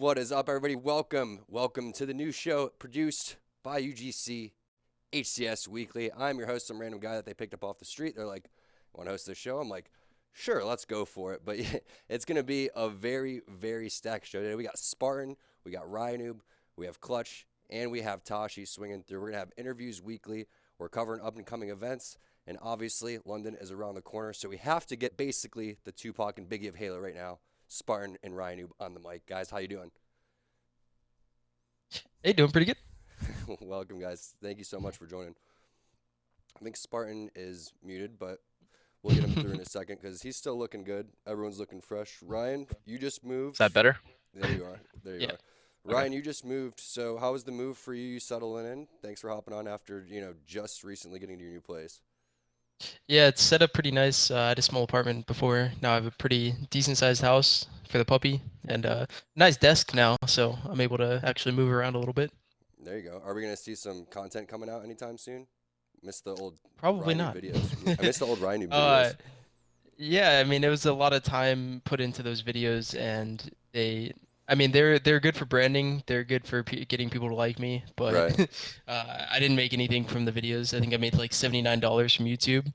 What is up, everybody? Welcome to the new show produced by UGC HCS Weekly. I'm your host, some random guy that they picked up off the street. They're like, want to host this show? I'm like, sure, let's go for it. But it's going to be a very, very stacked show today. We got Spartan, we got Ryanoob, we have Clutch, and we have Tashi swinging through. We're going to have interviews weekly. We're covering up-and-coming events. And obviously, London is around the corner. So we have to get basically the Tupac and Biggie of Halo right now. Spartan and Ryanoob on the mic. Guys, how you doing? Hey, doing pretty good. Welcome, guys. Thank you so much for joining. I think Spartan is muted, but we'll get him through in a second because he's still looking good. Everyone's looking fresh. Ryan, you just moved. Is that better? There you are. There you Yeah. are. Ryan, you just moved. So how was the move for you? You settling in? Thanks for hopping on after, just recently getting to your new place. Yeah, it's set up pretty nice. I had a small apartment before. Now I have a pretty decent sized house for the puppy and a nice desk now, so I'm able to actually move around a little bit. There you go. Are we going to see some content coming out anytime soon? Missed the old Probably Ryanoob not. videos. I missed the old Ryanoob Uh, videos. yeah, I mean, it was a lot of time put into those videos, and they're good for branding. They're good for getting people to like me, but Right. I didn't make anything from the videos. I think I made like $79 from YouTube.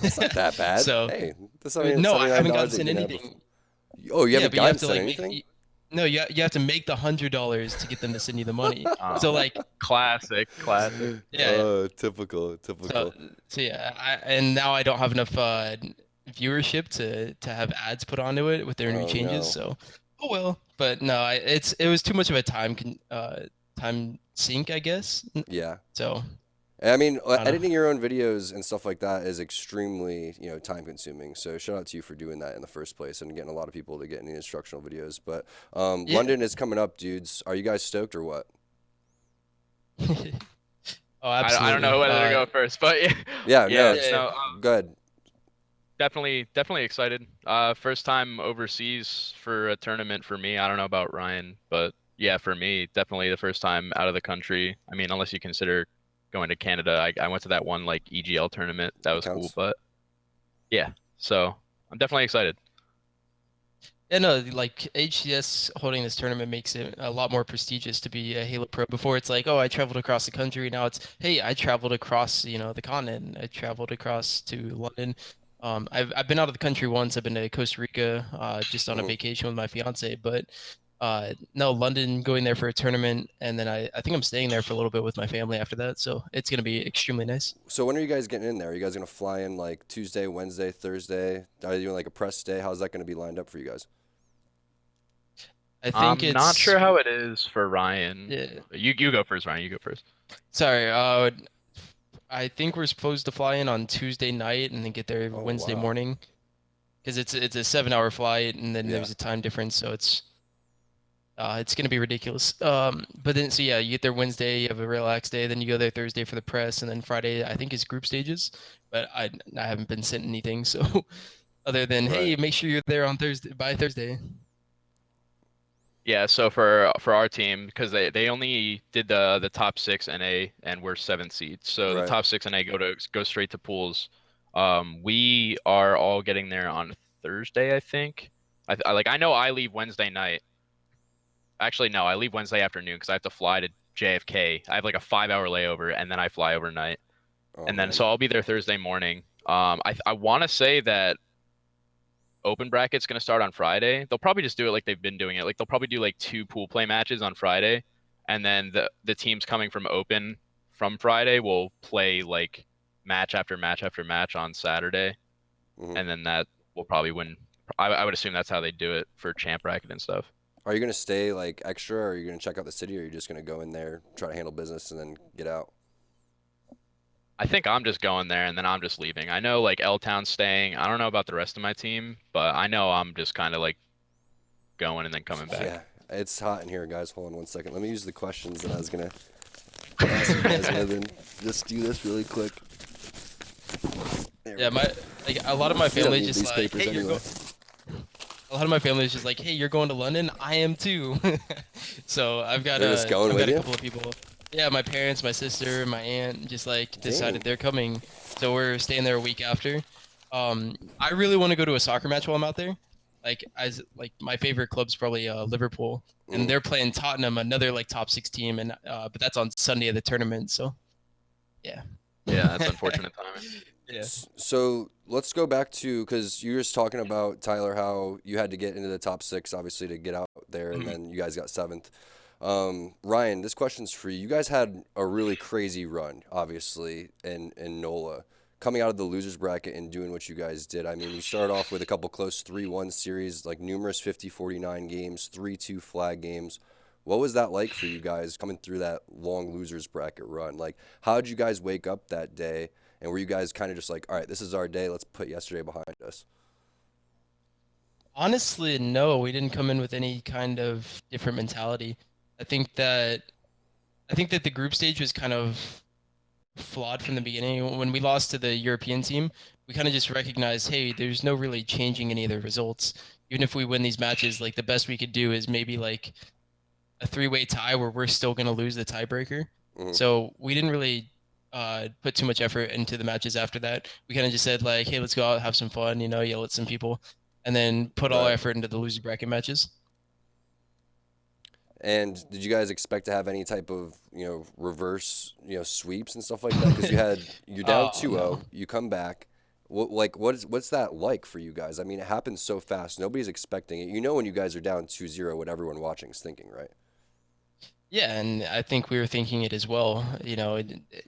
That's not that bad. So, Hey, that's no, I haven't gotten $79 that sent you can have anything. Oh, you Yeah, haven't but you have gotten to sent like make anything? no, you have to make the $100 to get them to send you the money. So like, Classic. yeah. Typical. So yeah, and now I don't have enough viewership to have ads put onto it with their new Oh, changes. no. So, oh well. But no, it was too much of a time sink, I guess. Yeah. So I mean, I don't know. editing your own videos and stuff like that is extremely, time consuming. So shout out to you for doing that in the first place and getting a lot of people to get any instructional videos. But Yeah. London is coming up, dudes. Are you guys stoked or what? Oh, I don't know absolutely. whether to go first, but yeah, Yeah, yeah. no, Yeah. No, good. definitely excited. First time overseas for a tournament for me. I don't know about Ryan, but yeah, for me, definitely the first time out of the country. I mean, unless you consider going to Canada, I went to that one like EGL tournament. That That was cool, counts. but yeah. So I'm definitely excited. Yeah, no, like HCS holding this tournament makes it a lot more prestigious to be a Halo Pro. Before it's like, oh, I traveled across the country. Now it's, hey, I traveled across, the continent. I traveled across to London. I've been out of the country once. I've been to Costa Rica, just on a Mhm. vacation with my fiance. But no, London, going there for a tournament, and then I think I'm staying there for a little bit with my family after that. So it's gonna be extremely nice. So when are you guys getting in there? Are you guys gonna fly in like Tuesday, Wednesday, Thursday? Are you doing like a press day? How's that gonna be lined up for you guys? I think I'm not it's sure how it is for Ryan. yeah. You go first, Ryan. You go first. Sorry, I think we're supposed to fly in on Tuesday night and then get there Oh, Wednesday wow. morning because it's a 7 hour flight and then Yeah. there's a time difference, so it's gonna be ridiculous. But then so yeah, you get there Wednesday, you have a relaxed day, then you go there Thursday for the press, and then Friday I think is group stages. But I haven't been sent anything, so other than Right. hey, make sure you're there on Thursday by Thursday. Yeah, so for our team, because they only did the top six NA and we're seventh seed. So the Right. top six NA go straight to pools. We are all getting there on Thursday, I think. I know I leave Wednesday night. Actually, no, I leave Wednesday afternoon because I have to fly to JFK. I have like a 5 hour layover and then I fly overnight. Oh, And then man. so I'll be there Thursday morning. I want to say that open bracket's going to start on Friday. They'll probably just do it like they've been doing it. Like they'll probably do like 2 pool play matches on Friday, and then the teams coming from open from Friday will play like match after match after match on Saturday, Mhm. and then that will probably win. I would assume that's how they do it for champ bracket and stuff. Are you gonna stay like extra, or are you gonna check out the city, or are you just gonna go in there, try to handle business, and then get out? I think I'm just going there and then I'm just leaving. I know like L Town's staying. I don't know about the rest of my team, but I know I'm just kind of like going and then coming back. Yeah, it's hot in here, guys. Hold on one second. Let me use the questions that I was gonna ask you guys, and then just do this really quick. There we Yeah, go. a lot of my We don't family need just these like, papers hey, anyway. a lot of my family is just like, hey, you're going to London? I am too. So They're just going with a you? couple of people. Yeah, my parents, my sister, my aunt just like decided Dang. they're coming. So we're staying there a week after. I really want to go to a soccer match while I'm out there. like as like my favorite club's probably Liverpool, and they're playing Tottenham, another like top 6 team, and but that's on Sunday of the tournament. So yeah. Yeah, that's unfortunate timing. Yeah. So let's go back to, because you were just talking about, Tyler, how you had to get into the top 6, obviously, to get out there, and then you guys got 7th. Ryan, this question's for you. You guys had a really crazy run, obviously, in NOLA. Coming out of the losers bracket and doing what you guys did. I mean, you started off with a couple close 3-1 series, like numerous 50-49 games, 3-2 flag games. What was that like for you guys coming through that long losers bracket run? Like, how did you guys wake up that day? And were you guys kind of just like, all right, this is our day, let's put yesterday behind us? Honestly, no, we didn't come in with any kind of different mentality. I think that the group stage was kind of flawed from the beginning. When we lost to the European team, we kind of just recognized, hey, there's no really changing any of the results. Even if we win these matches, like the best we could do is maybe like a 3-way tie where we're still going to lose the tiebreaker. So we didn't really put too much effort into the matches after that. We kind of just said like, hey, let's go out, have some fun, yell at some people, and then put all our effort into the loser bracket matches. And did you guys expect to have any type of, reverse, sweeps and stuff like that? Because you're down 2-0, no. you come back. What's that like for you guys? I mean, it happens so fast. Nobody's expecting it. When you guys are down 2-0, what everyone watching is thinking, right? Yeah, and I think we were thinking it as well.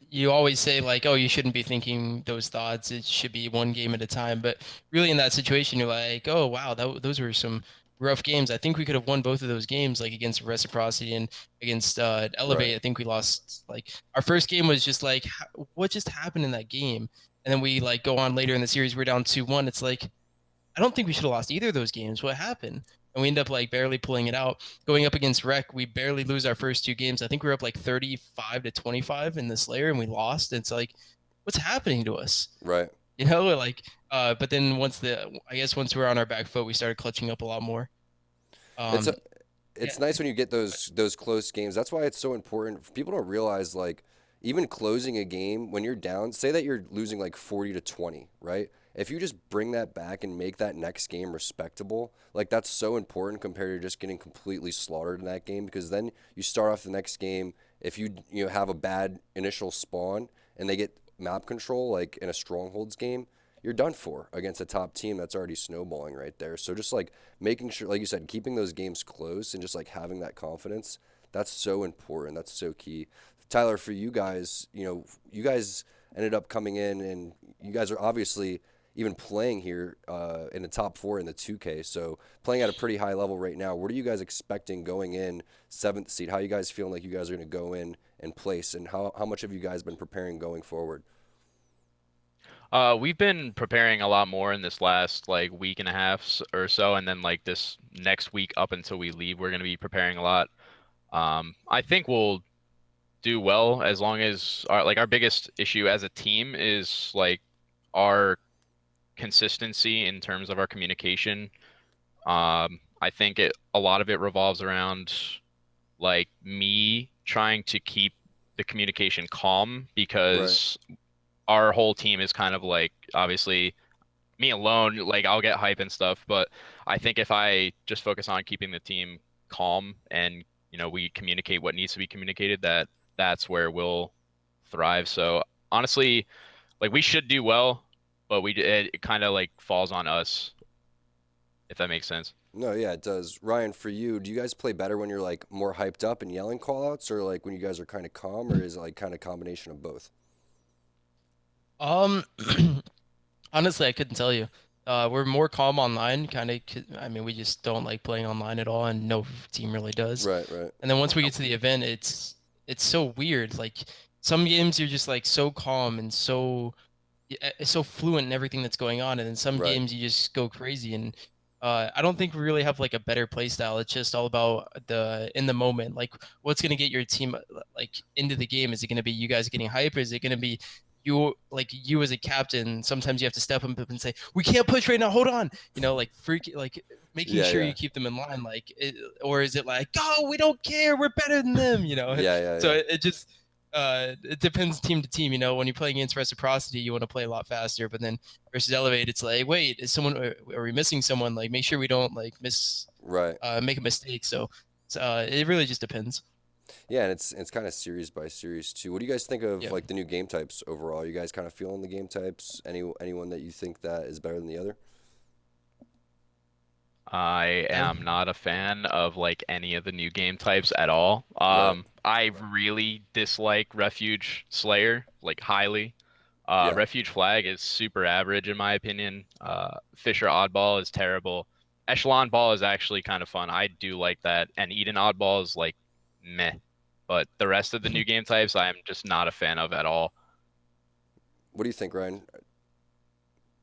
You always say like, oh, you shouldn't be thinking those thoughts. It should be one game at a time. But really, in that situation, you're like, oh, wow, those were some rough games. I think we could have won both of those games, like against Reciprocity and against Elevate. Right. I think we lost. Like our first game was just like, what just happened in that game? And then we like go on later in the series, we're down 2-1. It's like, I don't think we should have lost either of those games. What happened? And we end up like barely pulling it out. Going up against Rec, we barely lose our first 2 games. I think we were up like 35-25 in the Slayer, and we lost. It's like, what's happening to us? Right. Like, but then once we're on our back foot, we started clutching up a lot more. It's nice when you get those close games. That's why it's so important. People don't realize, like, even closing a game when you're down, say that you're losing like 40-20, right? If you just bring that back and make that next game respectable, like that's so important compared to just getting completely slaughtered in that game, because then you start off the next game, if you have a bad initial spawn and they get map control like in a strongholds game, you're done for against a top team that's already snowballing right there. So just like making sure, like you said, keeping those games close and just like having that confidence, that's so important. That's so key. Tyler, for you guys, you guys ended up coming in and you guys are obviously even playing here in the top 4 in the 2K. So playing at a pretty high level right now. What are you guys expecting going in 7th seed? How are you guys feeling like you guys are going to go in and place? And how much have you guys been preparing going forward? We've been preparing a lot more in this last like week and a half or so, and then like this next week up until we leave, we're gonna be preparing a lot. I think we'll do well as long as our biggest issue as a team is like our consistency in terms of our communication. I think a lot of it revolves around like me trying to keep the communication calm, because our whole team is kind of like, obviously me alone, like I'll get hype and stuff, but I think if I just focus on keeping the team calm and we communicate what needs to be communicated, that's where we'll thrive. So honestly, like we should do well, but it kind of like falls on us, if that makes sense. No, yeah, it does. Ryan, for you, do you guys play better when you're like more hyped up and yelling callouts, or like when you guys are kind of calm, or is it like kind of combination of both? Um, Honestly, I couldn't tell you. We're more calm online, kind of. I mean, we just don't like playing online at all, and no team really does. Right, right. And then once we get to the event, it's so weird. Like some games you're just like so calm and so fluent in everything that's going on, and then some Right. games you just go crazy. And I don't think we really have like a better play style. It's just all about in the moment. Like what's gonna get your team like into the game? Is it gonna be you guys getting hype? Or is it gonna be you as a captain? Sometimes you have to step up and say, we can't push right now, hold on, like making sure you keep them in line, or is it like, oh, we don't care, we're better than them? Yeah, yeah, So yeah. it just it depends team to team. You know, when you're playing against reciprocity, you want to play a lot faster. But then versus elevate, it's like, wait, is someone? Are we missing someone? Like, make sure we don't like Right. make a mistake. So it really just depends. Yeah, and it's kind of series by series too. What do you guys think of Yeah. like the new game types overall? You guys kind of feeling the game types? Anyone that you think that is better than the other? I am not a fan of like any of the new game types at all. Right. I really dislike Refuge Slayer, like highly. Yeah. Refuge Flag is super average in my opinion. Fisher Oddball is terrible. Echelon Ball is actually kind of fun. I do like that. And Eden Oddball is like meh. But the rest of the new game types I'm just not a fan of at all. What do you think, Ryan?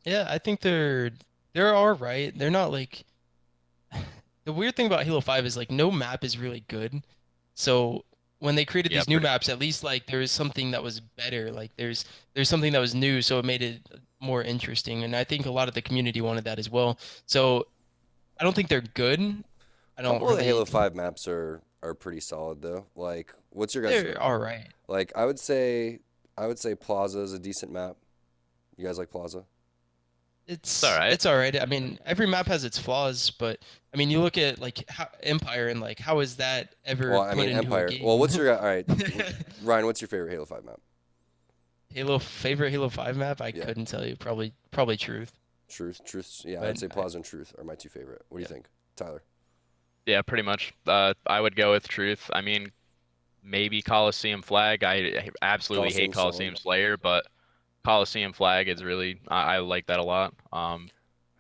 Yeah, I think they're all right. They're not like the weird thing about Halo 5 is like no map is really good. So when they created Yeah, these new pretty maps, at least like there was something that was better. Like there's something that was new, so it made it more interesting. And I think a lot of the community wanted that as well. So I don't think they're good. I A don't couple of the really. Halo 5 maps are pretty solid though. Like, what's your guys' They're all right. like? I would say Plaza is a decent map. You guys like Plaza? it's all right. It's all right. I mean, every map has its flaws, but I mean, you look at like how, Empire and like how is that ever Well, I put mean into a Empire. Well, game? what's your all right, Ryan? What's your favorite Halo 5 map? Favorite Halo 5 map? I Yeah, couldn't tell you. Probably Truth. Truth. Yeah, I would But say Plaza and Truth are my two favorite. What do you yeah. think, Tyler? Yeah, pretty much. I would go with Truth. I mean, maybe Coliseum Flag. I absolutely hate Coliseum's solid. Coliseum Slayer, but Coliseum Flag is really I like that a lot. I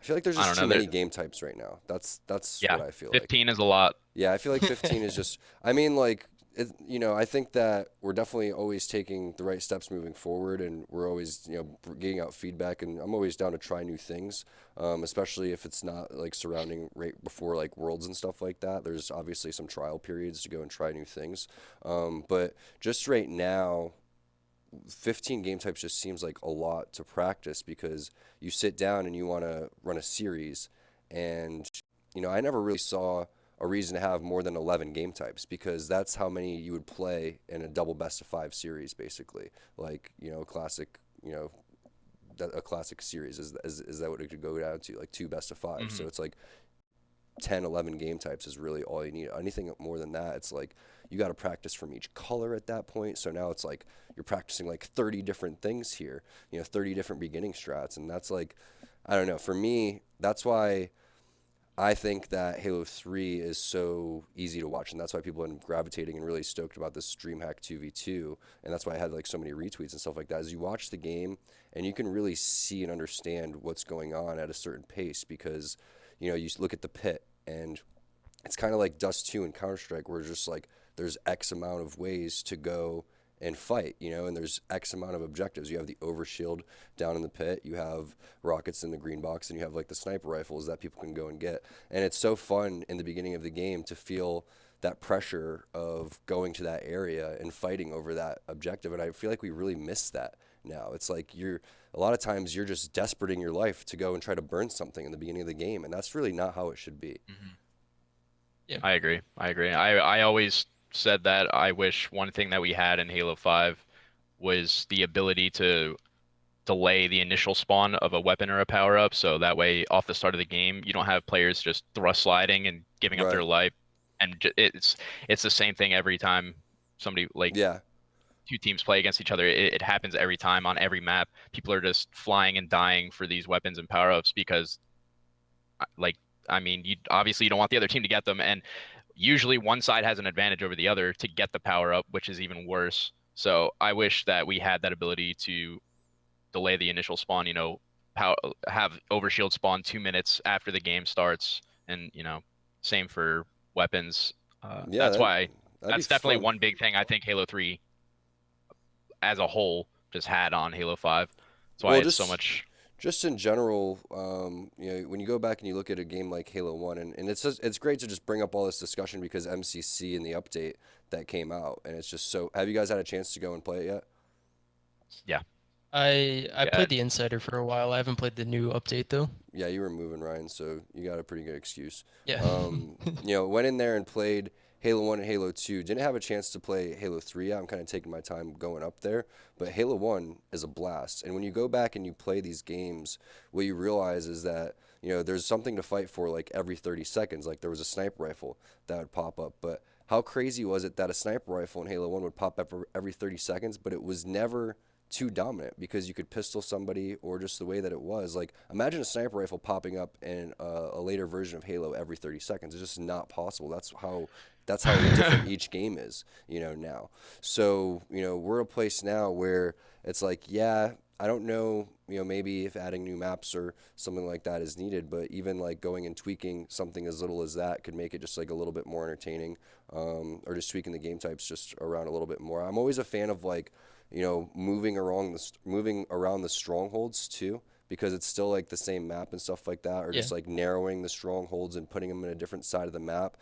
feel like there's I just don't too know. many game types right now. That's Yeah, what I feel like. 15 is a lot. Yeah, I feel like 15 is just. I mean, like, I think that we're definitely always taking the right steps moving forward, and we're always, getting out feedback, and I'm always down to try new things, especially if it's not like surrounding right before like worlds and stuff like that. There's obviously some trial periods to go and try new things, but just right now, 15 game types just seems like a lot to practice because you sit down and you want to run a series and I never really saw a reason to have more than 11 game types because that's how many you would play in a double best of 5 series basically, like classic, a classic series is that what it could go down to, like two best of 5. So Hmm. it's like 10, 11 game types is really all you need. Anything more than that, it's like you got to practice from each color at that point. So now it's like you're practicing like 30 different things here, 30 different beginning strats. And that's like, I don't know. For me, that's why I think that Halo 3 is so easy to watch. And that's why people have been gravitating and really stoked about this DreamHack 2v2. And that's why I had like so many retweets and stuff like that. Is you watch the game and you can really see and understand what's going on at a certain pace because you look at the pit and it's kind of like Dust 2 and Counter-Strike where it's just like there's X amount of ways to go and fight, and there's X amount of objectives. You have the overshield down in the pit, you have rockets in the green box, and you have like the sniper rifles that people can go and get. And it's so fun in the beginning of the game to feel that pressure of going to that area and fighting over that objective. And I feel like we really miss that now. It's like a lot of times you're just desperate in your life to go and try to burn something in the beginning of the game, and that's really not how it should be. Hmm. Yeah. I agree. I agree. I always said that I wish one thing that we had in Halo 5 was the ability to delay the initial spawn of a weapon or a power up, so that way off the start of the game you don't have players just thrust sliding and giving up Right. their life. And it's the same thing every time somebody like Yeah. two teams play against each other. It happens every time on every map. People are just flying and dying for these weapons and power ups because like I mean, you don't want the other team to get them, and usually one side has an advantage over the other to get the power up, which is even worse. So I wish that we had that ability to delay the initial spawn, power, have overshield spawn 2 minutes after the game starts, and same for weapons. Yeah, That's why that'd be that's definitely fun. one big thing I think Halo 3 as a whole just had on Halo 5. That's why Well, it's so just much. just in general, when you go back and you look at a game like Halo 1, and it's great to just bring up all this discussion because MCC and the update that came out, and it's just so. Have you guys had a chance to go and play it yet? Yeah, I yeah, played the Insider for a while. I haven't played the new update though. Yeah, you were moving, Ryan, so you got a pretty good excuse. Yeah. Went in there and played, Halo 1 and Halo 2. Didn't have a chance to play Halo 3 yet. I'm kind of taking my time going up there. But Halo 1 is a blast. And when you go back and you play these games, what you realize is that, there's something to fight for like every 30 seconds. Like there was a sniper rifle that would pop up. But how crazy was it that a sniper rifle in Halo 1 would pop up every 30 seconds, but it was never too dominant because you could pistol somebody or just the way that it was. Like, imagine a sniper rifle popping up in a later version of Halo every 30 seconds. It's just not possible. That's how different each game is, now. So, we're a place now where it's like, yeah, I don't know, maybe if adding new maps or something like that is needed, but even like going and tweaking something as little as that could make it just like a little bit more entertaining, or just tweaking the game types just around a little bit more. I'm always a fan of like, moving around the strongholds too, because it's still like the same map and stuff like that, or Yeah. just like narrowing the strongholds and putting them in a different side of the map,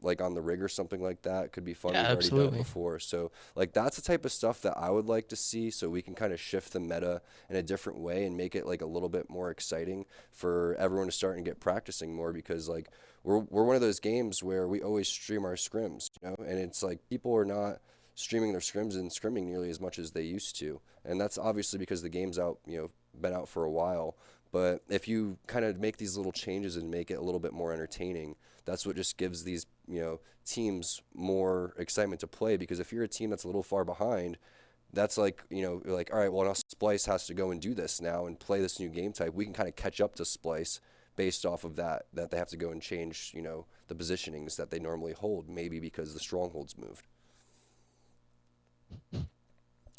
like on the rig or something like that could be fun. Yeah, We've already done it absolutely. before, so like that's the type of stuff that I would like to see, so we can kind of shift the meta in a different way and make it like a little bit more exciting for everyone to start and get practicing more, because like we're one of those games where we always stream our scrims, and it's like people are not streaming their scrims and scrimming nearly as much as they used to. And that's obviously because the game's out, been out for a while. But if you kind of make these little changes and make it a little bit more entertaining, that's what just gives these, teams more excitement to play. Because if you're a team that's a little far behind, that's like, you're like, all right, well, now Splice has to go and do this now and play this new game type. We can kind of catch up to Splice based off of that they have to go and change, the positionings that they normally hold, maybe because the strongholds moved.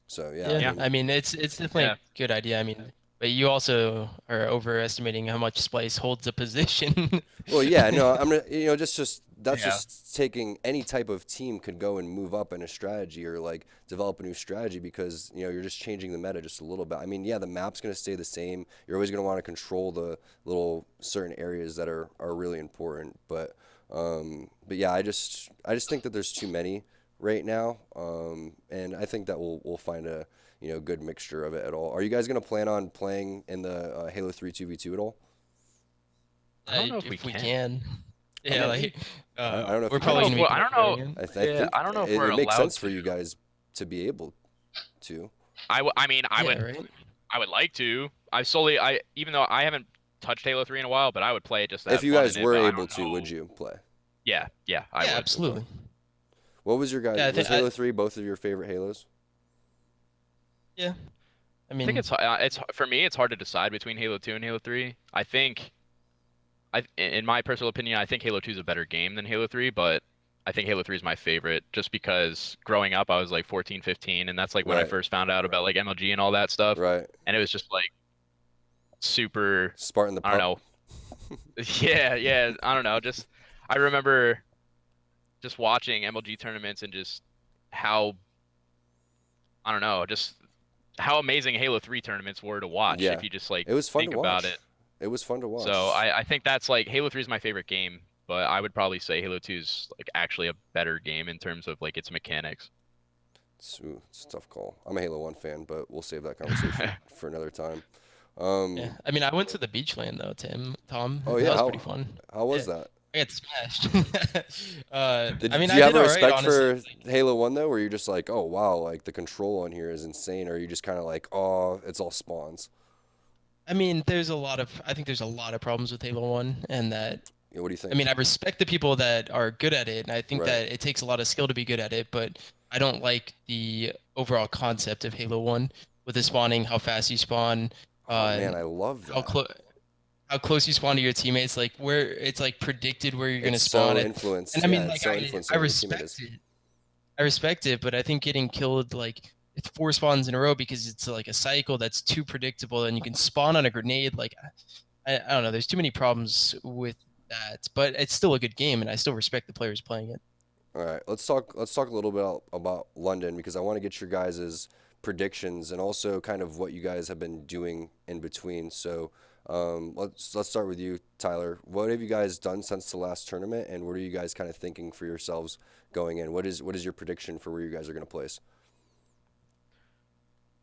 So yeah, Yeah, Yeah. I mean it's definitely Yeah. a good idea. I mean, but you also are overestimating how much Splice holds a position. well, yeah, no, I'm gonna, just that's Yeah. just taking any type of team could go and move up in a strategy or like develop a new strategy, because you're just changing the meta just a little bit. I mean, yeah, the map's gonna stay the same. You're always gonna want to control the little certain areas that are really important, but yeah, I just think that there's too many right now, and I think that we'll find a good mixture of it at all. Are you guys gonna plan on playing in the Halo 3 2v2 at all? I don't know if we If we can. can. I Yeah, mean, like I don't know if we're you I don't probably know guys. if gonna be I don't know. considering it. I Yeah, think I don't know if it we're makes allowed sense for to. you guys to be able to. I mean, Yeah, right? I would like to. Even though I haven't touched Halo 3 in a while, but I would play it just to If have you fun in guys it. were But I able don't to, would know. you play? Yeah, yeah, I Yeah, would. Okay. absolutely. What was your guys? Yeah, Was Halo 3 both of your favorite Halos? yeah. I I think mean, it's for me. It's hard to decide between Halo 2 and Halo 3. I think, in my personal opinion, I think Halo 2 is a better game than Halo 3, but I think Halo 3 is my favorite just because growing up I was like 14, 15, and that's like when I Right, first found out about like MLG and all that stuff, right. and it was just like super. Spartan the I don't pup. know. Yeah, yeah. I don't know. Just I remember just watching MLG tournaments and just how I don't know, just how amazing Halo 3 tournaments were to watch Yeah, if you just like it was fun to think about it. watch. It was fun to So watch. I think that's like Halo 3 is my favorite game, but I would probably say Halo 2 is like actually a better game in terms of like its mechanics. It's a tough call. I'm a Halo 1 fan, but we'll save that conversation for another time. Um, yeah. I mean, I went to the beach land though, Tom. oh That yeah, was pretty how fun. how was Yeah, that? I got smashed. I Did mean, do I you have did a all right, respect honestly. for Halo 1 though, where you're just like, oh wow, like the control on here is insane, or are you just kind of like, oh, it's all spawns? I mean, I think there's a lot of problems with Halo 1, and that What do you I think? mean, I respect the people that are good at it, and I think Right. that it takes a lot of skill to be good at it, but I don't like the overall concept of Halo 1 with the spawning, how fast you spawn, Oh man, and I love how that. close how close you spawn to your teammates, like where it's like predicted where you're gonna It's spawn so it. And influenced. I Yeah, mean, it's like so I influenced on where your teammate respect is. it. I respect it, but I think getting killed like it's four spawns in a row because it's like a cycle that's too predictable, and you can spawn on a grenade. Like I don't know. There's too many problems with that, but it's still a good game, and I still respect the players playing it. All right, let's talk a little bit about London, because I want to get your guys' predictions and also kind of what you guys have been doing in between. So, let's start with you, Tyler. What have you guys done since the last tournament, and what are you guys kind of thinking for yourselves going in? What is your prediction for where you guys are going to place?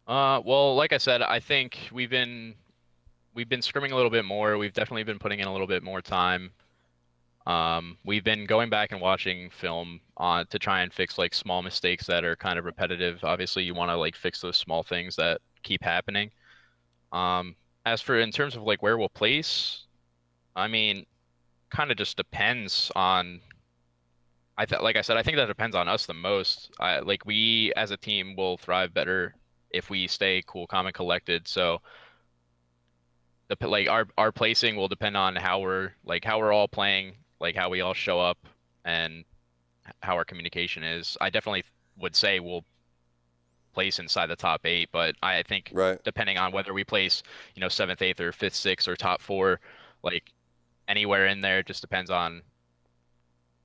Well, like I said, I think we've been scrimming a little bit more. We've definitely been putting in a little bit more time. We've been going back and watching film on to try and fix like small mistakes that are kind of repetitive. Obviously, you want to like fix those small things that keep happening. Um, as for in terms of like where we'll place, I mean, kind of just depends on. Like I said, I think that depends on us the most. Like we as a team will thrive better if we stay cool, calm, and collected. So like our placing will depend on how we're all playing, like how we all show up, and how our communication is. I definitely would say we'll place inside the top 8, but I think Right. depending on whether we place, seventh, eighth, or fifth, sixth, or top 4, like anywhere in there, just depends on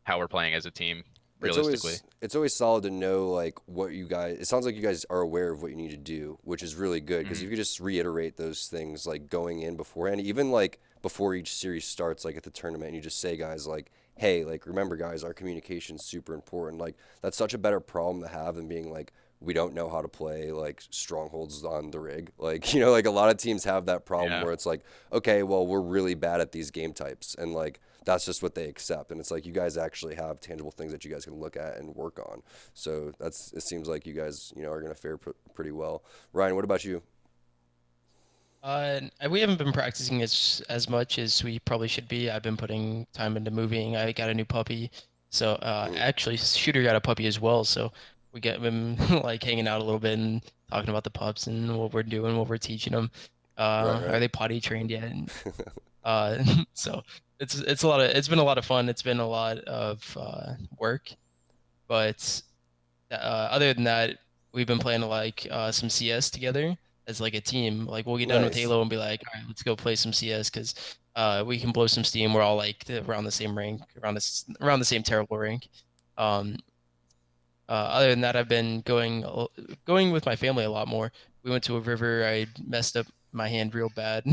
how we're playing as a team, realistically. It's always solid to know like what you guys. It sounds like you guys are aware of what you need to do, which is really good because Hmm. if you just reiterate those things like going in beforehand, even like before each series starts, like at the tournament, and you just say, guys, like, hey, like remember, guys, our communication's super important. Like that's such a better problem to have than being like we don't know how to play like strongholds on the rig. Like like a lot of teams have that problem Yeah. where it's like, okay, well, we're really bad at these game types, and like that's just what they accept. And it's like you guys actually have tangible things that you guys can look at and work on. So it seems like you guys, are going to fare pretty well. Ryan, what about you? We haven't been practicing as much as we probably should be. I've been putting time into moving. I got a new puppy, so Mhm. actually, Shooter got a puppy as well. So we get him like hanging out a little bit and talking about the pups and what we're doing, what we're teaching them. Right, Are right. they potty trained yet? And, so it's been a lot of fun. It's been a lot of work, but other than that, we've been playing like some CS together as like a team. Like we'll get done with Nice. Halo and be like, all right, let's go play some CS because we can blow some steam. We're all like around the same rank, around the same terrible rank. Um, Other than that, I've been going with my family a lot more. We went to a river. I messed up my hand real bad,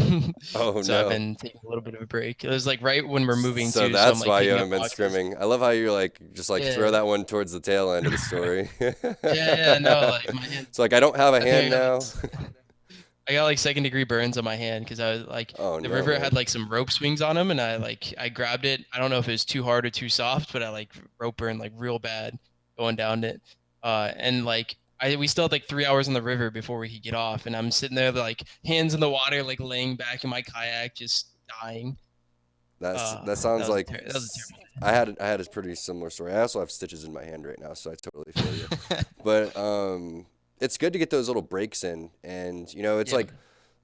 Oh so I've no. been taking a little bit of a break. It was like right when we're moving So too, so I'm that's like why you picking up haven't been boxes. scrimming. I love how you're like just like throw Yeah, that one towards the tail end of the story. yeah, no, like my hand. It's like I don't have a I think hand now. I got like second degree burns on my hand because I was like Oh the no, river man. had like some rope swings on them and I grabbed it. I don't know if it was too hard or too soft, but I like rope burned like real bad going down it. And like we still had like 3 hours on the river before we could get off, and I'm sitting there like hands in the water, like laying back in my kayak, just dying. That sounds like That was a terrible I had a pretty similar story. I also have stitches in my hand right now, so I totally feel you. But it's good to get those little breaks in, and it's Yeah. like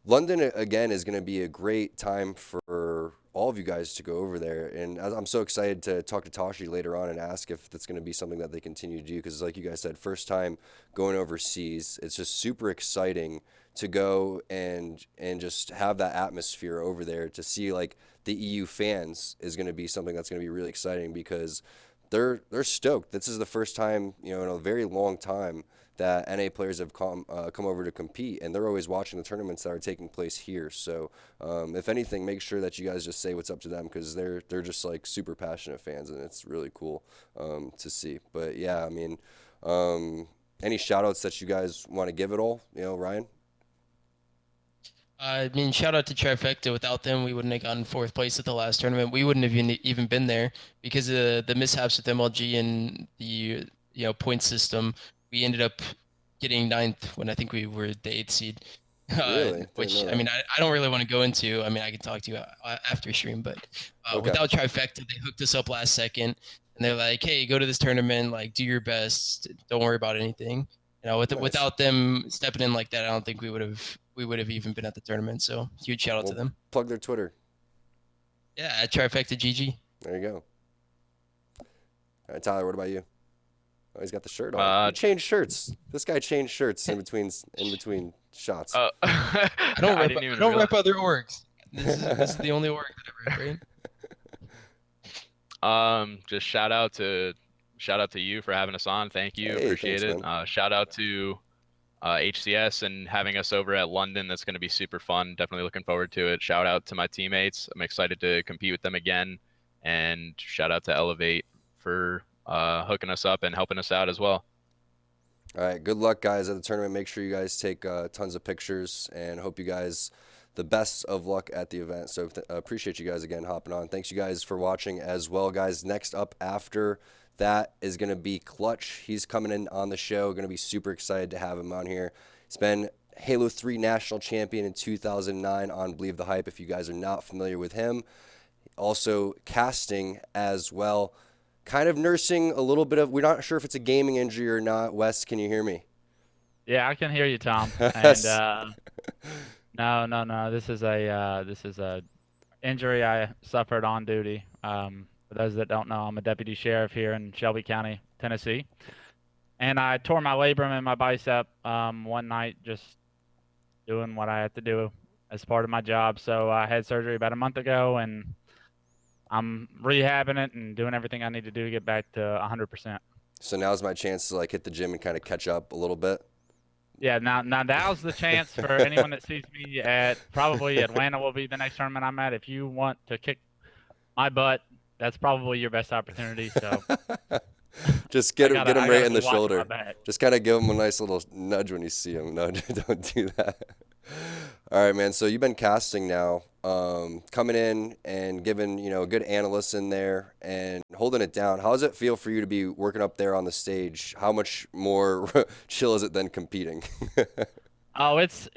London again is going to be a great time for all of you guys to go over there, and I'm so excited to talk to Tashi later on and ask if that's going to be something that they continue to do because, like you guys said, first time going overseas, it's just super exciting to go and just have that atmosphere over there to see like the EU fans is going to be something that's going to be really exciting because they're stoked. This is the first time in a very long time that NA players have come over to compete, and they're always watching the tournaments that are taking place here. So, if anything, make sure that you guys just say what's up to them because they're just like super passionate fans, and it's really cool to see. But yeah, I mean, any shout outs that you guys want to give at all? Ryan. I mean, shout out to Trifecta. Without them, we wouldn't have gotten fourth place at the last tournament. We wouldn't have even been there because of the mishaps with MLG and the point system. We ended up getting ninth when I think we were the eighth seed. Really? Didn't Which know I that. mean, I don't really want to go into. I mean, I can talk to you after stream, but Okay. without Trifecta, they hooked us up last second, and they're like, "Hey, go to this tournament. Like, do your best. Don't worry about anything." Nice. Without them stepping in like that, I don't think we would have even been at the tournament. So huge shout out to Well, them. plug their Twitter. Yeah, at Trifecta GG. There you go. All right, Tyler. What about you? Oh, he's got the shirt on. He Uh, changed shirts. This guy changed shirts in between shots. I didn't I even don't realize. rep other orgs. This is the only org that I rep, right? Just shout out to you for having us on. Thank you, Hey, appreciate thanks, it. man. Shout out to HCS and having us over at London. That's going to be super fun. Definitely looking forward to it. Shout out to my teammates. I'm excited to compete with them again. And shout out to Elevate for hooking us up and helping us out as well. All right, good luck, guys, at the tournament. Make sure you guys take tons of pictures, and hope you guys the best of luck at the event. So appreciate you guys again hopping on. Thanks you guys for watching as well, guys. Next up after that is going to be Clutch. He's coming in on the show. Going to be super excited to have him on here. He's been Halo 3 national champion in 2009 on Believe the Hype, if you guys are not familiar with him. Also casting as well. Kind of nursing a little bit of, we're not sure if it's a gaming injury or not. Wes, can you hear me? Yeah, I can hear you, Tom. And no. This is a injury I suffered on duty. For those that don't know, I'm a deputy sheriff here in Shelby County, Tennessee, and I tore my labrum in my bicep one night just doing what I had to do as part of my job. So I had surgery about a month ago, and I'm rehabbing it and doing everything I need to do to get back to 100%. So now's my chance to like hit the gym and kind of catch up a little bit. Yeah, now now's the chance for anyone that sees me at probably Atlanta will be the next tournament I'm at. If you want to kick my butt, that's probably your best opportunity. So just get him right in the watching my shoulder. back. Just kind of give him a nice little nudge when you see him. No, don't do that. All right, man. So you've been casting now, coming in and giving, a good analyst in there and holding it down. How does it feel for you to be working up there on the stage? How much more chill is it than competing? Oh, it's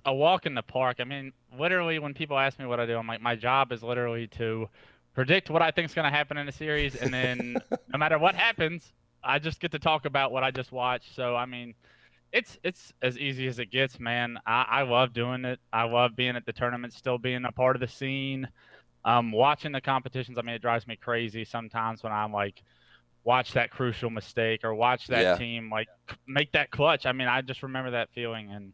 a walk in the park. I mean, literally, when people ask me what I do, I'm like, my job is literally to predict what I think is going to happen in a series, and then no matter what happens, I just get to talk about what I just watched. So, I mean, it's as easy as it gets, man. I love doing it. I love being at the tournament, still being a part of the scene, watching the competitions. I mean, it drives me crazy sometimes when I'm like, watch that crucial mistake or watch that team like make that clutch. I mean, I just remember that feeling, and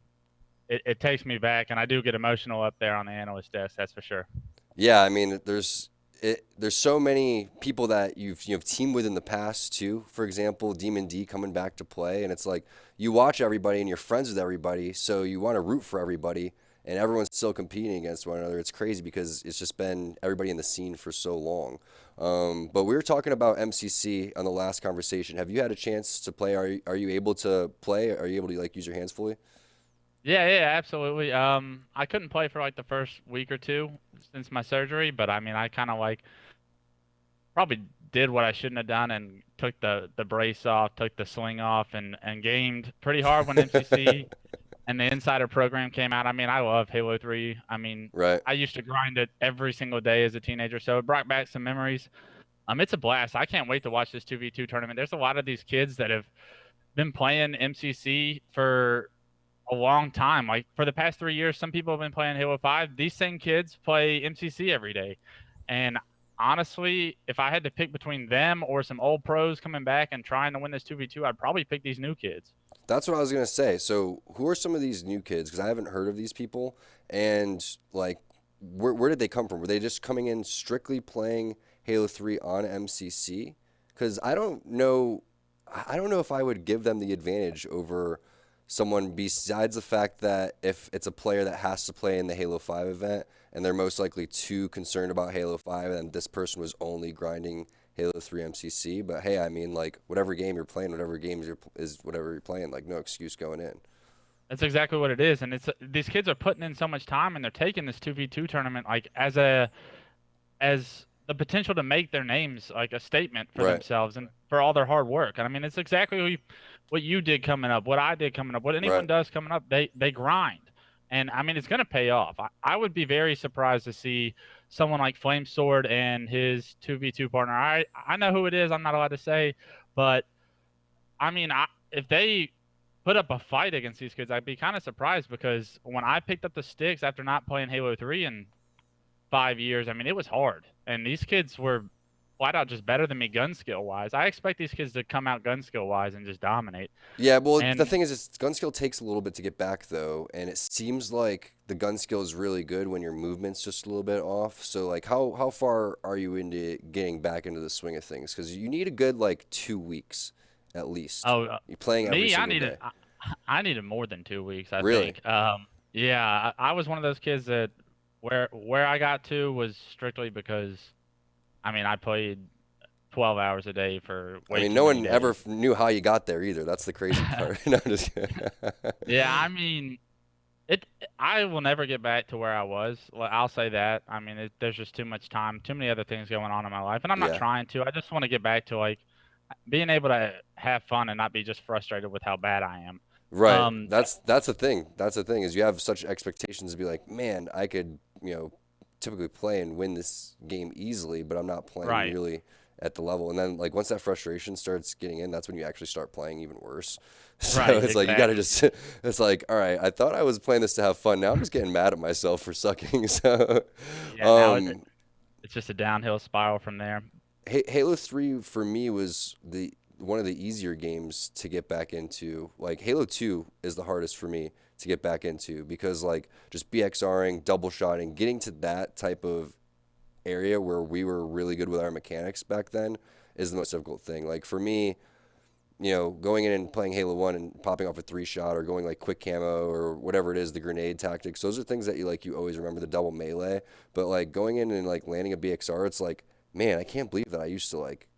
it takes me back, and I do get emotional up there on the analyst desk. That's for sure. Yeah, I mean, there's so many people that you've teamed with in the past too. For example, Demon D coming back to play, and it's like you watch everybody and you're friends with everybody, so you want to root for everybody, and everyone's still competing against one another. It's crazy because it's just been everybody in the scene for so long. But we were talking about MCC on the last conversation. Have you had a chance to play? Are you able to play? Are you able to like use your hands fully? Yeah, absolutely. I couldn't play for like the first week or two since my surgery, but I mean, I kind of like probably did what I shouldn't have done and took the brace off, took the sling off, and gamed pretty hard when MCC and the Insider program came out. I mean, I love Halo 3. I mean, Right. I used to grind it every single day as a teenager, so it brought back some memories. It's a blast. I can't wait to watch this 2v2 tournament. There's a lot of these kids that have been playing MCC for a long time. Like for the past 3 years, some people have been playing Halo 5. These same kids play MCC every day. And honestly, if I had to pick between them or some old pros coming back and trying to win this 2v2, I'd probably pick these new kids. That's what I was going to say. So who are some of these new kids? Because I haven't heard of these people. And like, where did they come from? Were they just coming in strictly playing Halo 3 on MCC? Because I don't know if I would give them the advantage over someone besides the fact that if it's a player that has to play in the Halo 5 event and they're most likely too concerned about Halo 5 and this person was only grinding Halo 3 MCC. But hey, I mean, like, whatever game you're playing, whatever you're playing, like, no excuse going in. That's exactly what it is. And it's these kids are putting in so much time, and they're taking this 2v2 tournament like as the potential to make their names like a statement for themselves and for all their hard work. And I mean, it's exactly what you did coming up, what I did coming up, what anyone does coming up. They grind. And I mean, it's going to pay off. I would be very surprised to see someone like Flame Sword and his 2v2 partner. I know who it is. I'm not allowed to say, but I mean, if they put up a fight against these kids, I'd be kind of surprised, because when I picked up the sticks after not playing Halo 3 in 5 years, I mean, it was hard. And these kids were flat out just better than me gun skill wise. I expect these kids to come out gun skill wise and just dominate. Yeah, well, the thing is, gun skill takes a little bit to get back though, and it seems like the gun skill is really good when your movement's just a little bit off. So like, how far are you into getting back into the swing of things? Because you need a good like 2 weeks at least. Oh, you're playing every single day. I needed more than 2 weeks. I really? think. Yeah, I was one of those kids that where I got to was strictly because, I mean, I played 12 hours a day for way too no one many days. ever knew how you got there either. That's the crazy part. No, I'm just kidding. Yeah, I mean, I will never get back to where I was. I'll say that. I mean, there's just too much time, too many other things going on in my life, and I'm not Yeah. trying to. I just want to get back to like being able to have fun and not be just frustrated with how bad I am. Right. Um, That's the thing. That's the thing is you have such expectations to be like, man, I could, typically play and win this game easily, but I'm not playing right. nearly at the level. And then like once that frustration starts getting in, that's when you actually start playing even worse. So Right, it's like you got to exactly. just it's like, all right, I thought I was playing this to have fun. Now I'm just getting mad at myself for sucking. So Yeah, now um it's just a downhill spiral from there. Halo 3 for me was the one of the easier games to get back into. Like Halo 2 is the hardest for me to get back into because like just BXRing, double shotting, getting to that type of area where we were really good with our mechanics back then is the most difficult thing. Like for me, going in and playing Halo 1 and popping off a 3-shot or going like quick camo or whatever it is, the grenade tactics, those are things that you always remember, the double melee. But like going in and like landing a BXR, it's like, man, I can't believe that I used to like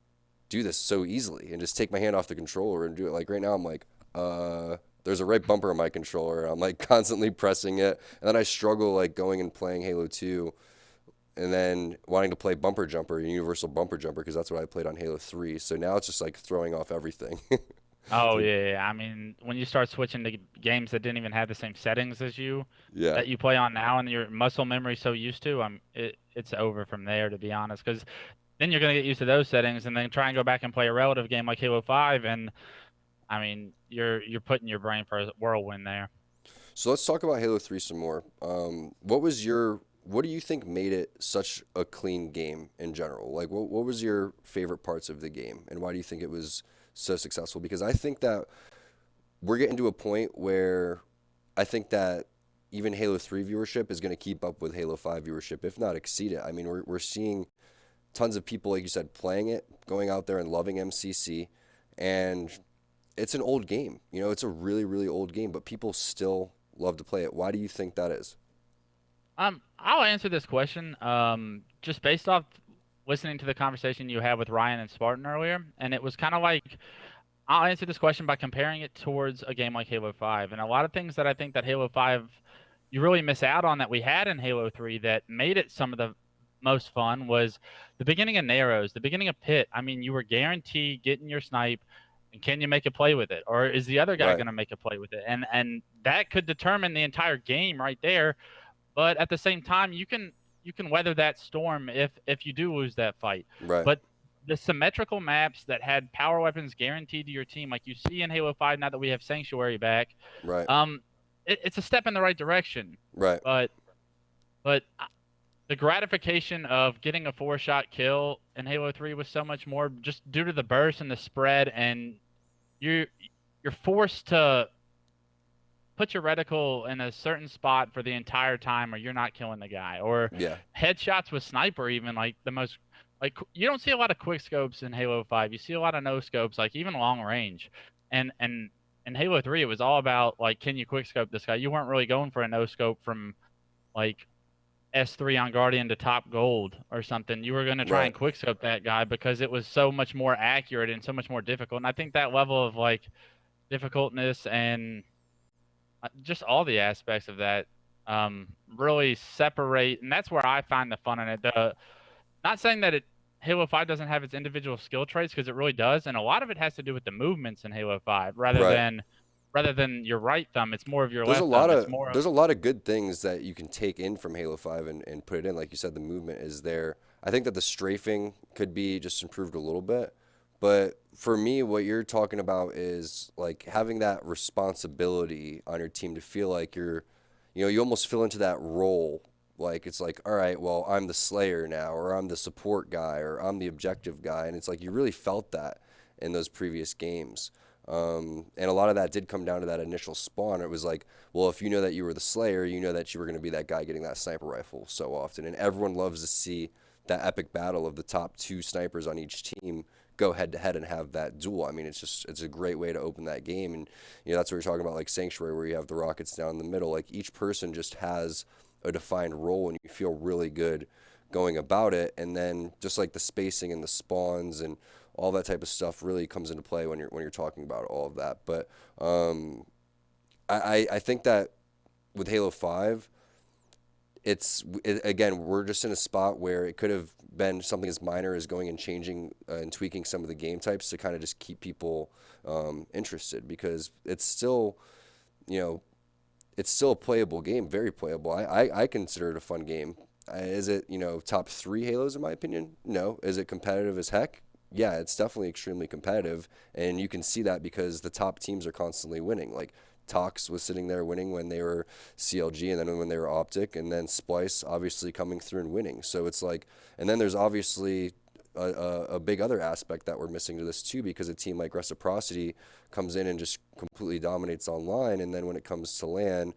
do this so easily and just take my hand off the controller and do it. Like right now I'm like, there's a right bumper on my controller. I'm like constantly pressing it. And then I struggle like going and playing Halo 2 and then wanting to play bumper jumper, universal bumper jumper, because that's what I played on Halo 3. So now it's just like throwing off everything. Oh Like, yeah, I mean, when you start switching to games that didn't even have the same settings as you yeah, that you play on now, and your muscle memory so used to, it's over from there, to be honest. Because then you're gonna get used to those settings, and then try and go back and play a relative game like Halo 5, and I mean, you're putting your brain for a whirlwind there. so let's talk about Halo 3 some more. What do you think made it such a clean game in general? Like, what was your favorite parts of the game, and why do you think it was so successful? Because I think that we're getting to a point where I think that even Halo 3 viewership is going to keep up with Halo 5 viewership, if not exceed it. I mean, we're seeing tons of people, like you said, playing it, going out there and loving MCC, and it's an old game. It's a really, really old game, but people still love to play it. Why do you think that is? I'll answer this question, just based off listening to the conversation you had with Ryan and Spartan earlier, and it was kind of like I'll answer this question by comparing it towards a game like Halo 5. And a lot of things that I think that Halo 5 you really miss out on that we had in Halo 3 that made it some of the most fun was the beginning of Narrows, the beginning of Pit. I mean, you were guaranteed getting your snipe, and can you make a play with it? Or is the other guy Right, going to make a play with it? And that could determine the entire game right there. But at the same time, you can weather that storm if you do lose that fight. right, But the symmetrical maps that had power weapons guaranteed to your team, like you see in Halo 5 now that we have Sanctuary back, right, um, it's a step in the right direction. right, But but the gratification of getting a 4-shot kill in Halo 3 was so much more just due to the burst and the spread, and you you're forced to put your reticle in a certain spot for the entire time or you're not killing the guy. Or yeah, headshots with sniper, even like the most, like you don't see a lot of quick scopes in Halo 5. You see a lot of no scopes, like even long range. And in Halo 3 it was all about like, can you quick scope this guy? You weren't really going for a no scope from like S3 on Guardian to top gold or something. You were going to try right. and quick scope that guy because it was so much more accurate and so much more difficult. And I think that level of like difficultness and just all the aspects of that really separate, and that's where I find the fun in it. Not saying that Halo 5 doesn't have its individual skill traits, because it really does, and a lot of it has to do with the movements in Halo 5 Right. rather than your right thumb. It's more of your There's a left lot thumb. It's of more of there's a lot of good things that you can take in from Halo 5 and put it in. Like you said, the movement is there. I think that the strafing could be just improved a little bit. But for me, what you're talking about is like having that responsibility on your team to feel like you almost fill into that role. Like it's like, all right, well, I'm the Slayer now, or I'm the support guy, or I'm the objective guy, and it's like you really felt that in those previous games. And a lot of that did come down to that initial spawn. It was like, well, if you know that you were the Slayer, you know that you were going to be that guy getting that sniper rifle so often, and everyone loves to see that epic battle of the top two snipers on each team go head to head and have that duel. I mean, it's a great way to open that game, and that's what you're talking about, like Sanctuary, where you have the rockets down the middle. Like each person just has a defined role, and you feel really good going about it. And then just like the spacing and the spawns and all that type of stuff really comes into play when you're talking about all of that. But I think that with Halo 5, again, we're just in a spot where it could have been something as minor as going and changing and tweaking some of the game types to kind of just keep people interested, because it's still, it's still a playable game, very playable. I consider it a fun game. Is it, top 3 Halos in my opinion? No. Is it competitive as heck? Yeah, it's definitely extremely competitive, and you can see that because the top teams are constantly winning. Like, Tox was sitting there winning when they were CLG, and then when they were Optic, and then Splice obviously coming through and winning. So it's like, and then there's obviously a big other aspect that we're missing to this too, because a team like Reciprocity comes in and just completely dominates online, and then when it comes to LAN,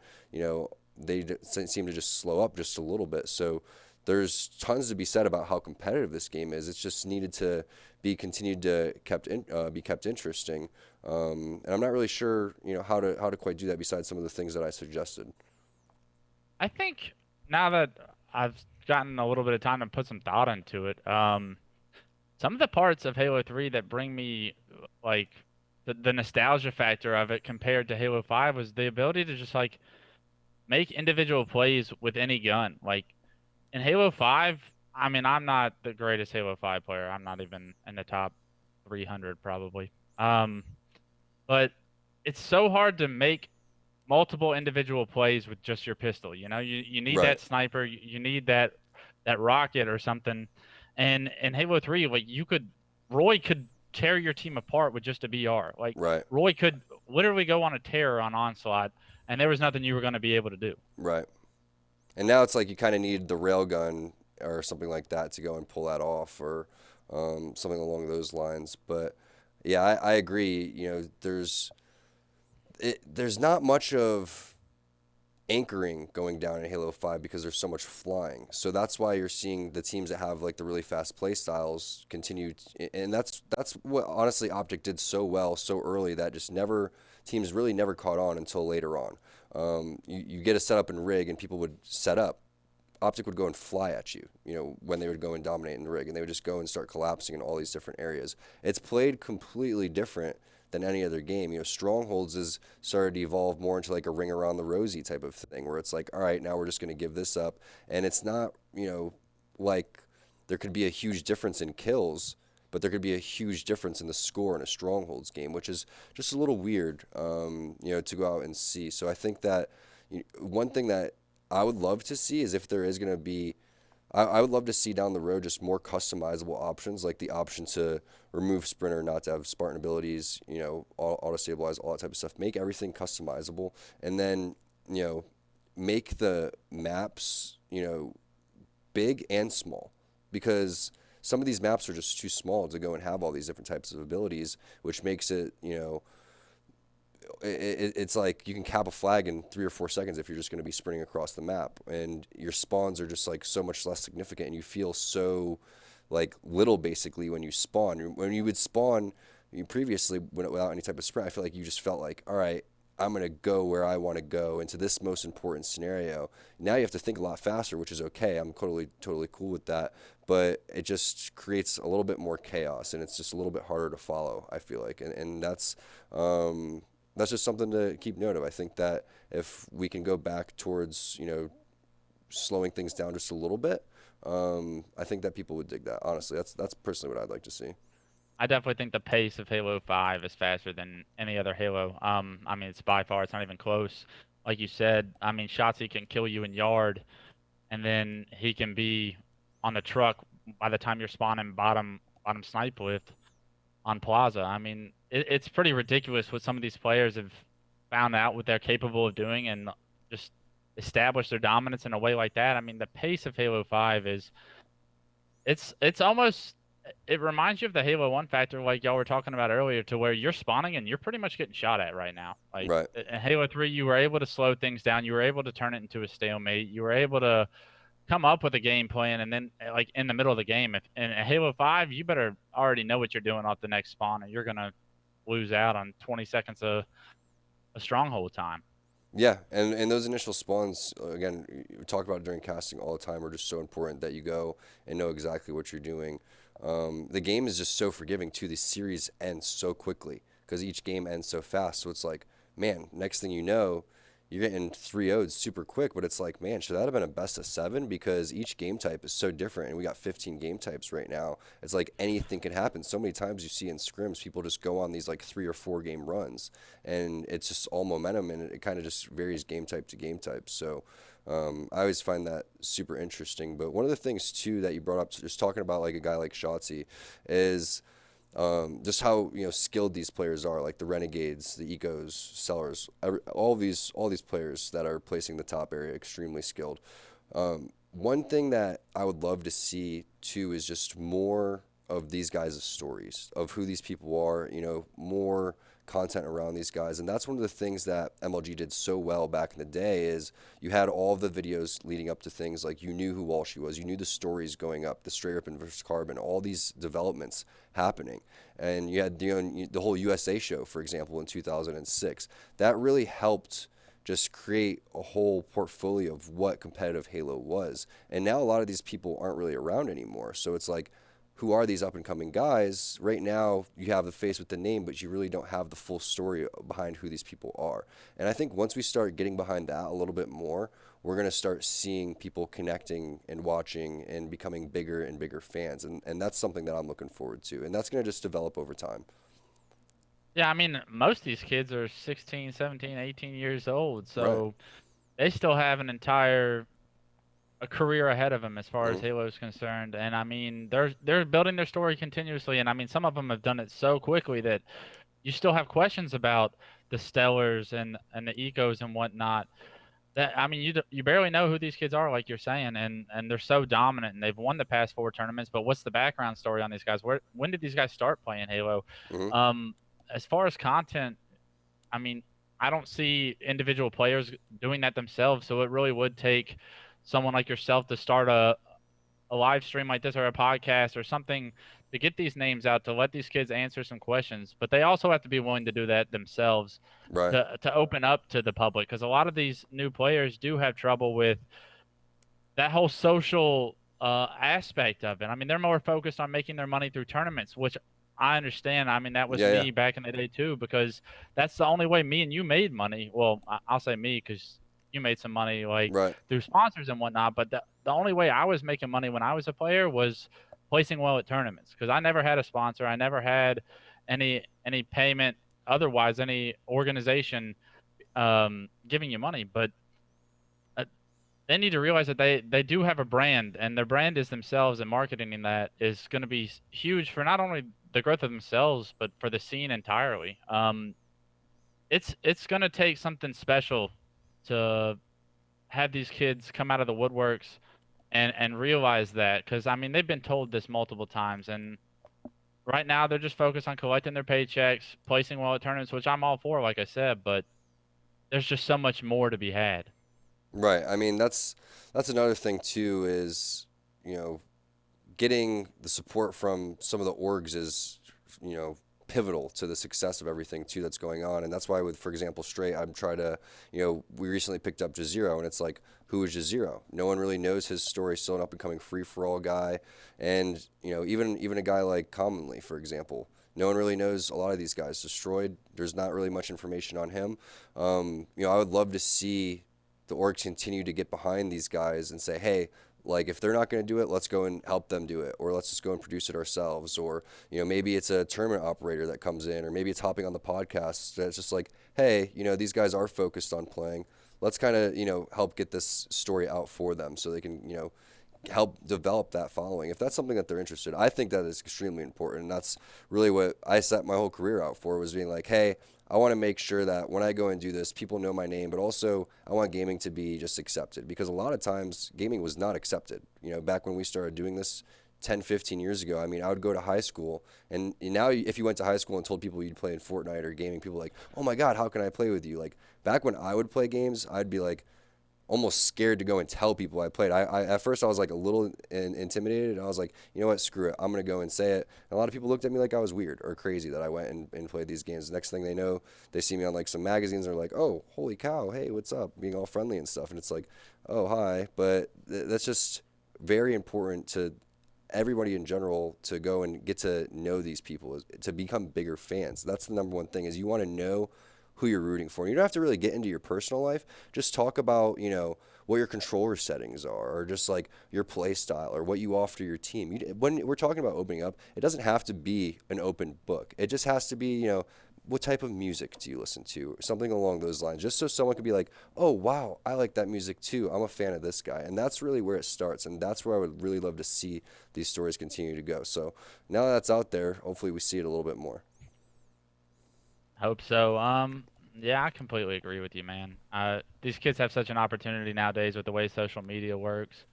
they seem to just slow up just a little bit. So there's tons to be said about how competitive this game is. It's just needed to be continued to be kept interesting. And I'm not really sure, how to quite do that besides some of the things that I suggested. I think now that I've gotten a little bit of time to put some thought into it, some of the parts of Halo 3 that bring me like the nostalgia factor of it compared to Halo 5 was the ability to just like make individual plays with any gun. Like in Halo 5, I mean, I'm not the greatest Halo 5 player. I'm not even in the top 300 probably. But it's so hard to make multiple individual plays with just your pistol. You need Right. that sniper, you need that rocket or something. And in Halo 3, like Roy could tear your team apart with just a BR. Like Right. Roy could literally go on a tear on Onslaught, and there was nothing you were going to be able to do. Right. And now it's like you kind of need the railgun or something like that to go and pull that off, or something along those lines. But yeah, I agree. There's not much of anchoring going down in Halo 5 because there's so much flying. So that's why you're seeing the teams that have like the really fast play styles continue, and that's what honestly Optic did so well so early that just teams really never caught on until later on. You get a setup and rig, and people would set up. Optic would go and fly at you, when they would go and dominate in the rig, and they would just go and start collapsing in all these different areas. It's played completely different than any other game. Strongholds has started to evolve more into like a ring around the rosy type of thing, where it's like, all right, now we're just going to give this up, and it's not, like there could be a huge difference in kills, but there could be a huge difference in the score in a Strongholds game, which is just a little weird, to go out and see. So I think that one thing that I would love to see is if there is going to be, I would love to see down the road just more customizable options, like the option to remove Sprinter, not to have Spartan abilities, auto-stabilize, all that type of stuff. Make everything customizable, and then, make the maps, big and small, because some of these maps are just too small to go and have all these different types of abilities, which makes it, it's like you can cap a flag in 3 or 4 seconds if you're just going to be sprinting across the map, and your spawns are just like so much less significant, and you feel so like little basically when you spawn. When you would spawn previously without any type of sprint, I feel like you just felt like, all right, I'm going to go where I want to go into this most important scenario. Now you have to think a lot faster, which is okay. I'm totally cool with that. But it just creates a little bit more chaos, and it's just a little bit harder to follow, I feel like. And that's just something to keep note of. I think that if we can go back towards, slowing things down just a little bit, I think that people would dig that. Honestly, that's personally what I'd like to see. I definitely think the pace of Halo 5 is faster than any other Halo. I mean, it's by far, it's not even close. Like you said, I mean, Shotzi can kill you in yard, and then he can be on the truck by the time you're spawning bottom snipe lift on Plaza. I mean, it's pretty ridiculous what some of these players have found out what they're capable of doing and just establish their dominance in a way like that. I mean, the pace of Halo 5 is it's almost, it reminds you of the Halo 1 factor like y'all were talking about earlier, to where you're spawning and you're pretty much getting shot at right now. Like Right. in Halo 3, you were able to slow things down. You were able to turn it into a stalemate. You were able to come up with a game plan, and then like in the middle of the game, if in Halo 5, you better already know what you're doing off the next spawn, or you're gonna lose out on 20 seconds of a stronghold time. Yeah, and those initial spawns, again, we talk about it during casting all the time, are just so important that you go and know exactly what you're doing. The game is just so forgiving too. The series ends so quickly because each game ends so fast. So it's like, man, next thing you know, you're getting 3-0'd super quick, but it's like, man, should that have been a best of 7? Because each game type is so different, and we got 15 game types right now. It's like anything can happen. So many times you see in scrims, people just go on these like 3 or 4 game runs, and it's just all momentum, and it kind of just varies game type to game type. So I always find that super interesting. But one of the things too that you brought up, just talking about like a guy like Shotzi, is just how skilled these players are, like the Renegades, the Ecos, Sellers, all these players that are placing the top area, extremely skilled. One thing that I would love to see too is just more of these guys' stories of who these people are, more content around these guys. And that's one of the things that MLG did so well back in the day is you had all of the videos leading up to things like you knew who Walshy was, you knew the stories going up, the Straight Rippin versus Carbon, all these developments happening. And you had the whole USA show, for example, in 2006. That really helped just create a whole portfolio of what competitive Halo was. And now a lot of these people aren't really around anymore. So it's like, who are these up-and-coming guys? Right now, you have the face with the name, but you really don't have the full story behind who these people are. And I think once we start getting behind that a little bit more, we're going to start seeing people connecting and watching and becoming bigger and bigger fans. And that's something that I'm looking forward to. And that's going to just develop over time. Yeah, I mean, most of these kids are 16, 17, 18 years old, so Right. they still have a career ahead of them as far as Mm-hmm. Halo is concerned. And I mean, they're building their story continuously, and I mean, some of them have done it so quickly that you still have questions about the Stellars and the Ecos and whatnot. That I mean, you barely know who these kids are, like you're saying, and they're so dominant, and they've won the past 4 tournaments. But what's the background story on these guys? When did these guys start playing Halo? Mm-hmm. As far as content, I mean, I don't see individual players doing that themselves. So it really would take someone like yourself to start a live stream like this or a podcast or something to get these names out, to let these kids answer some questions. But they also have to be willing to do that themselves Right. to open up to the public, because a lot of these new players do have trouble with that whole social aspect of it. I mean, they're more focused on making their money through tournaments, which I understand. I mean, that was Yeah, yeah. me back in the day too, because that's the only way me and you made money. Well, I'll say me because you made some money like Right. through sponsors and whatnot. But the only way I was making money when I was a player was placing well at tournaments, because I never had a sponsor. I never had any payment otherwise, any organization giving you money. But they need to realize that they do have a brand, and their brand is themselves, and marketing in that is going to be huge for not only the growth of themselves but for the scene entirely. It's going to take something special to have these kids come out of the woodworks and realize that, because I mean, they've been told this multiple times, and right now they're just focused on collecting their paychecks, placing well at tournaments, which I'm all for, like I said, but there's just so much more to be had. Right. I mean, that's another thing too is, you know, getting the support from some of the orgs is, pivotal to the success of everything too that's going on. And that's why with, for example, Straight, I'm trying to, we recently picked up Jazero, and it's like, who is Jazero? No one really knows his story. Still an up and coming free for all guy. And, even a guy like Commonly, for example, no one really knows a lot of these guys. Destroyed, there's not really much information on him. I would love to see the orgs continue to get behind these guys and say, hey, like, if they're not going to do it, let's go and help them do it, or let's just go and produce it ourselves. Or, maybe it's a tournament operator that comes in, or maybe it's hopping on the podcast. That's just like, hey, these guys are focused on playing. Let's kind of, help get this story out for them so they can, help develop that following. If that's something that they're interested in, I think that is extremely important. And that's really what I set my whole career out for, was being like, hey, I want to make sure that when I go and do this, people know my name, but also I want gaming to be just accepted, because a lot of times gaming was not accepted. Back when we started doing this 10, 15 years ago, I mean, I would go to high school, and now if you went to high school and told people you'd play in Fortnite or gaming, people were like, oh my God, how can I play with you? Like, back when I would play games, I'd be like, almost scared to go and tell people I played. I at first I was like a little intimidated, and I was like, you know what, screw it, I'm gonna go and say it. And a lot of people looked at me like I was weird or crazy that I went and played these games. Next thing they know, they see me on like some magazines, and they're like, oh, holy cow, hey, what's up, being all friendly and stuff. And it's like, oh, hi. But that's just very important to everybody in general, to go and get to know these people, to become bigger fans. That's the number one thing, is you want to know who you're rooting for. You don't have to really get into your personal life. Just talk about, what your controller settings are, or just like your play style, or what you offer your team. When we're talking about opening up, it doesn't have to be an open book. It just has to be, what type of music do you listen to? Something along those lines, just so someone could be like, oh, wow, I like that music too. I'm a fan of this guy. And that's really where it starts. And that's where I would really love to see these stories continue to go. So now that's out there, hopefully we see it a little bit more. Hope so. Yeah, I completely agree with you, man. These kids have such an opportunity nowadays with the way social media works.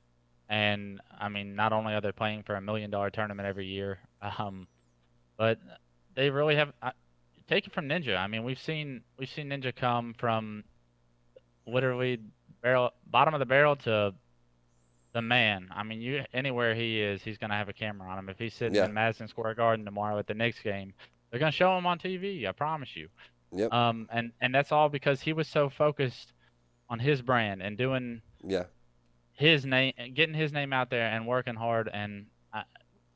And I mean, not only are they playing for $1 million tournament every year, but they really have. Take it from Ninja. I mean, we've seen Ninja come from literally bottom of the barrel to the man. I mean, anywhere he is, he's gonna have a camera on him. If he's sitting Yeah. in Madison Square Garden tomorrow at the Knicks game, they're gonna show him on TV. I promise you. Yep. And that's all because he was so focused on his brand and doing Yeah. his name, getting his name out there and working hard. And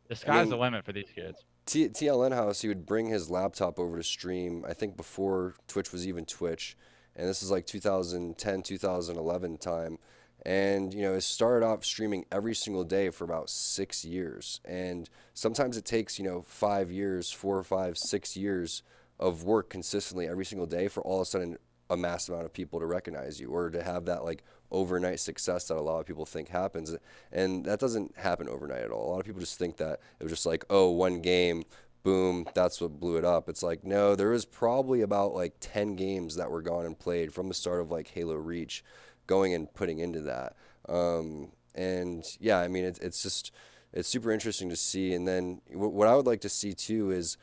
the sky's the limit for these kids. TLN House, he would bring his laptop over to stream, I think before Twitch was even Twitch. And this is like 2010, 2011 time. And, it started off streaming every single day for about 6 years. And sometimes it takes, 5 years, 4 or 5, 6 years of work consistently every single day for all of a sudden a mass amount of people to recognize you, or to have that like overnight success that a lot of people think happens. And that doesn't happen overnight at all. A lot of people just think that it was just like, oh, one game, boom, that's what blew it up. It's like, no, there was probably about like 10 games that were gone and played from the start of like Halo Reach, going and putting into that. And yeah, I mean, it's super interesting to see. And then what I would like to see too is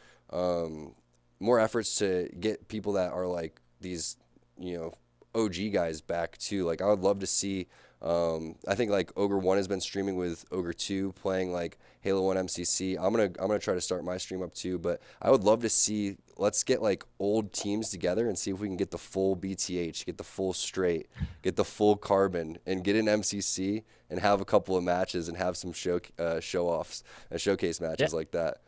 more efforts to get people that are like these, OG guys back too. Like I would love to see, I think like Ogre 1 has been streaming with Ogre 2 playing like Halo 1 MCC. I'm gonna try to start my stream up too, but I would love to see, let's get like old teams together and see if we can get the full BTH, get the full straight, get the full carbon, and get an MCC and have a couple of matches and have some show offs and showcase matches like that.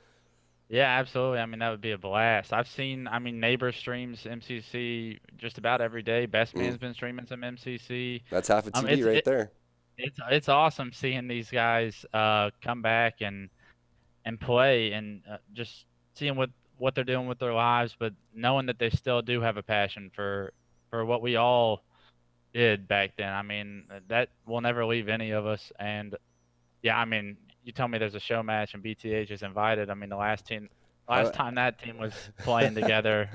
Yeah, absolutely. I mean, that would be a blast. Neighbor streams MCC just about every day. Best Man's been streaming some MCC. That's half a TV right there. It's awesome seeing these guys come back and play, and just seeing what they're doing with their lives, but knowing that they still do have a passion for what we all did back then. I mean, that will never leave any of us. And yeah, I mean, you tell me there's a show match and BTH is invited. I mean, the last time that team was playing together,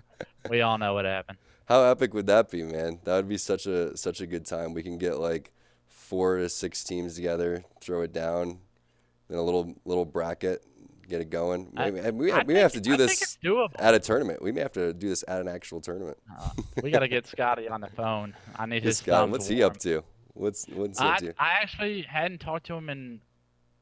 we all know what happened. How epic would that be, man? That would be such a good time. We can get like 4 to 6 teams together, throw it down in a little bracket, get it going. We may have to do this at a tournament. We may have to do this at an actual tournament. We got to get Scotty on the phone. I need his Scott, thumbs what's he up to? What's he up to? I actually hadn't talked to him in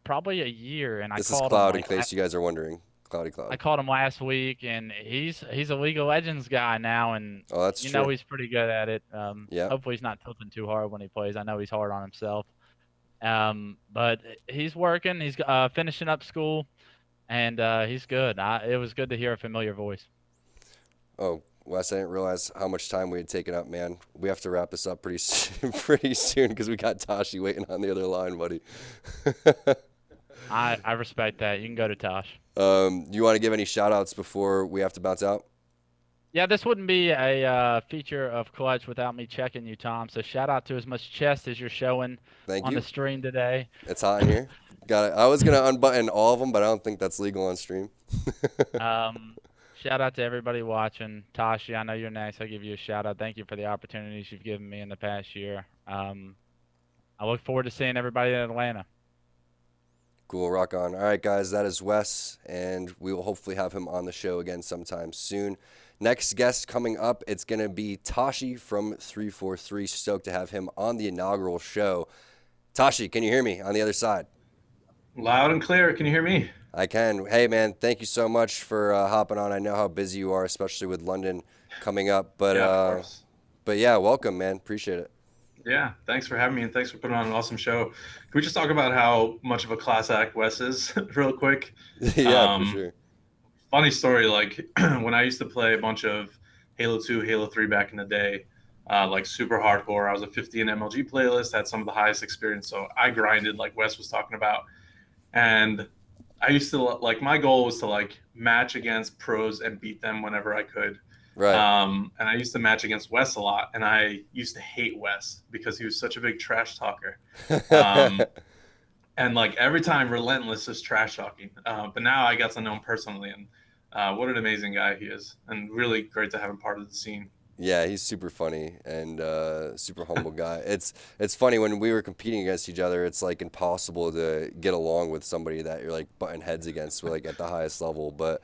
probably a year, and this I called is Cloud, him, in case you guys are wondering. Cloudy Cloud. I called him last week, and he's a League of Legends guy now, and that's true. He's pretty good at it. Yeah. Hopefully he's not tilting too hard when he plays. I know he's hard on himself. But he's working. He's finishing up school, and he's good. It was good to hear a familiar voice. Oh, Wes, I didn't realize how much time we had taken up, man. We have to wrap this up pretty soon because we got Tashi waiting on the other line, buddy. I respect that. You can go to Tosh. You want to give any shout-outs before we have to bounce out? Yeah, this wouldn't be a feature of Clutch without me checking you, Tom. So shout out to as much chest as you're showing on the stream today. It's hot in here. Got it. I was going to unbutton all of them, but I don't think that's legal on stream. Shout out to everybody watching. Tashi, I know you're next. I'll give you a shout out. Thank you for the opportunities you've given me in the past year. I look forward to seeing everybody in Atlanta. Cool, rock on. All right, guys, that is Wes, and we will hopefully have him on the show again sometime soon. Next guest coming up, it's going to be Tashi from 343. Stoked to have him on the inaugural show. Tashi, can you hear me on the other side? Loud and clear. Can you hear me? I can. Hey, man, thank you so much for hopping on. I know how busy you are, especially with London coming up. But yeah, of course. But yeah, welcome, man. Appreciate it. Yeah, thanks for having me, and thanks for putting on an awesome show. Can we just talk about how much of a class act Wes is real quick? Yeah, for sure. Funny story, like when I used to play a bunch of Halo 2, Halo 3 back in the day, like super hardcore. I was a 50 in MLG playlist, had some of the highest experience. So I grinded like Wes was talking about. And I used to like, my goal was to like match against pros and beat them whenever I could. Right. And I used to match against Wes a lot, and I used to hate Wes because he was such a big trash talker. And like every time, relentless is trash talking. But now I got to know him personally, and what an amazing guy he is, and really great to have him part of the scene. Yeah, he's super funny and super humble guy. It's funny when we were competing against each other. It's like impossible to get along with somebody that you're like butting heads against, like at the highest level. But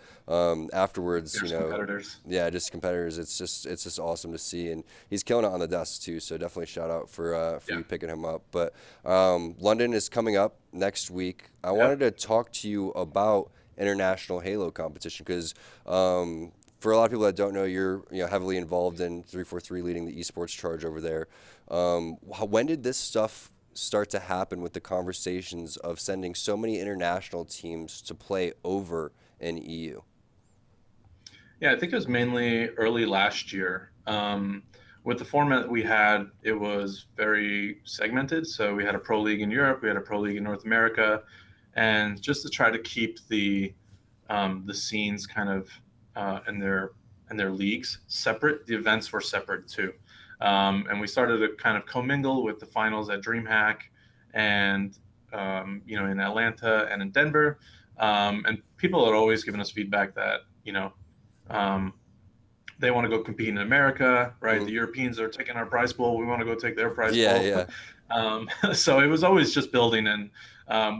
afterwards, There's you know, competitors. yeah, just competitors. It's just awesome to see, and he's killing it on the desk too. So definitely shout out for you picking him up. But London is coming up next week. I wanted to talk to you about international Halo competition because. For a lot of people that don't know, you're heavily involved in 343, leading the esports charge over there. When did this stuff start to happen with the conversations of sending so many international teams to play over in EU? Yeah, I think it was mainly early last year. With the format we had, it was very segmented. So we had a pro league in Europe, we had a pro league in North America, and just to try to keep the scenes kind of and their leagues separate. The events were separate too, and we started to kind of commingle with the finals at DreamHack, and in Atlanta and in Denver, and people had always given us feedback that they want to go compete in America, right? Mm-hmm. The Europeans are taking our prize pool. We want to go take their prize pool. Yeah. So it was always just building, and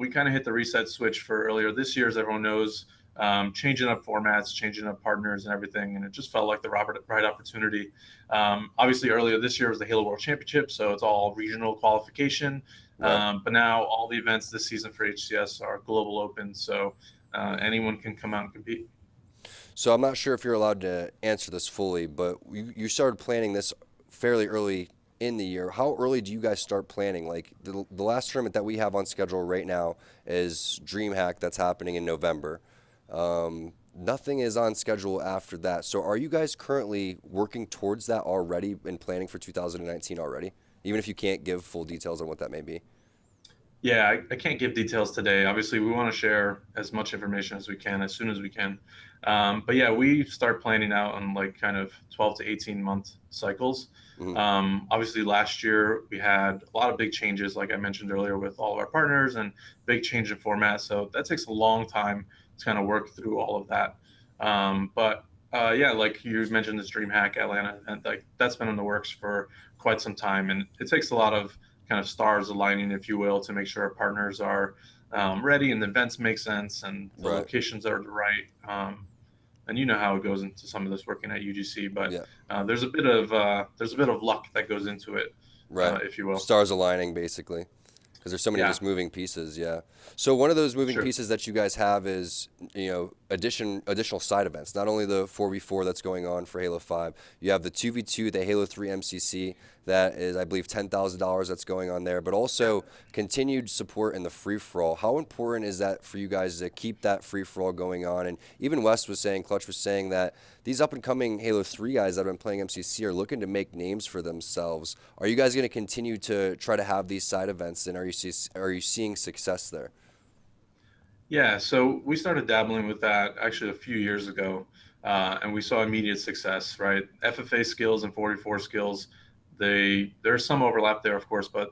we kind of hit the reset switch for earlier this year, as everyone knows. Changing up formats, changing up partners and everything. And it just felt like the right opportunity. Obviously, earlier this year was the Halo World Championship, so it's all regional qualification. Right. But now all the events this season for HCS are global open, so anyone can come out and compete. So I'm not sure if you're allowed to answer this fully, but you started planning this fairly early in the year. How early do you guys start planning? Like the last tournament that we have on schedule right now is DreamHack that's happening in November. Nothing is on schedule after that. So are you guys currently working towards that already and planning for 2019 already? Even if you can't give full details on what that may be? Yeah, I can't give details today. Obviously, we want to share as much information as we can, as soon as we can. But yeah, we start planning out on like kind of 12 to 18-month cycles. Mm-hmm. Obviously, last year we had a lot of big changes, like I mentioned earlier, with all of our partners and big change in format. So that takes a long time to kind of work through all of that. But yeah, like you mentioned, this DreamHack Atlanta, and like that's been in the works for quite some time, and it takes a lot of kind of stars aligning, if you will, to make sure our partners are ready and the events make sense and the Right. locations are right. And you know how it goes into some of this working at UGC, but there's a bit of luck that goes into it, right. If you will. Stars aligning, basically. Because there's so many just moving pieces, So one of those moving pieces that you guys have is, additional side events. Not only the 4v4 that's going on for Halo 5, you have the 2v2, the Halo 3 MCC that is, I believe, $10,000 that's going on there, but also continued support in the free-for-all. How important is that for you guys to keep that free-for-all going on? And even Clutch was saying that these up-and-coming Halo 3 guys that have been playing MCC are looking to make names for themselves. Are you guys going to continue to try to have these side events, and are you seeing success there? Yeah, so we started dabbling with that actually a few years ago, and we saw immediate success, right? FFA skills and 44 skills, there's some overlap there, of course, but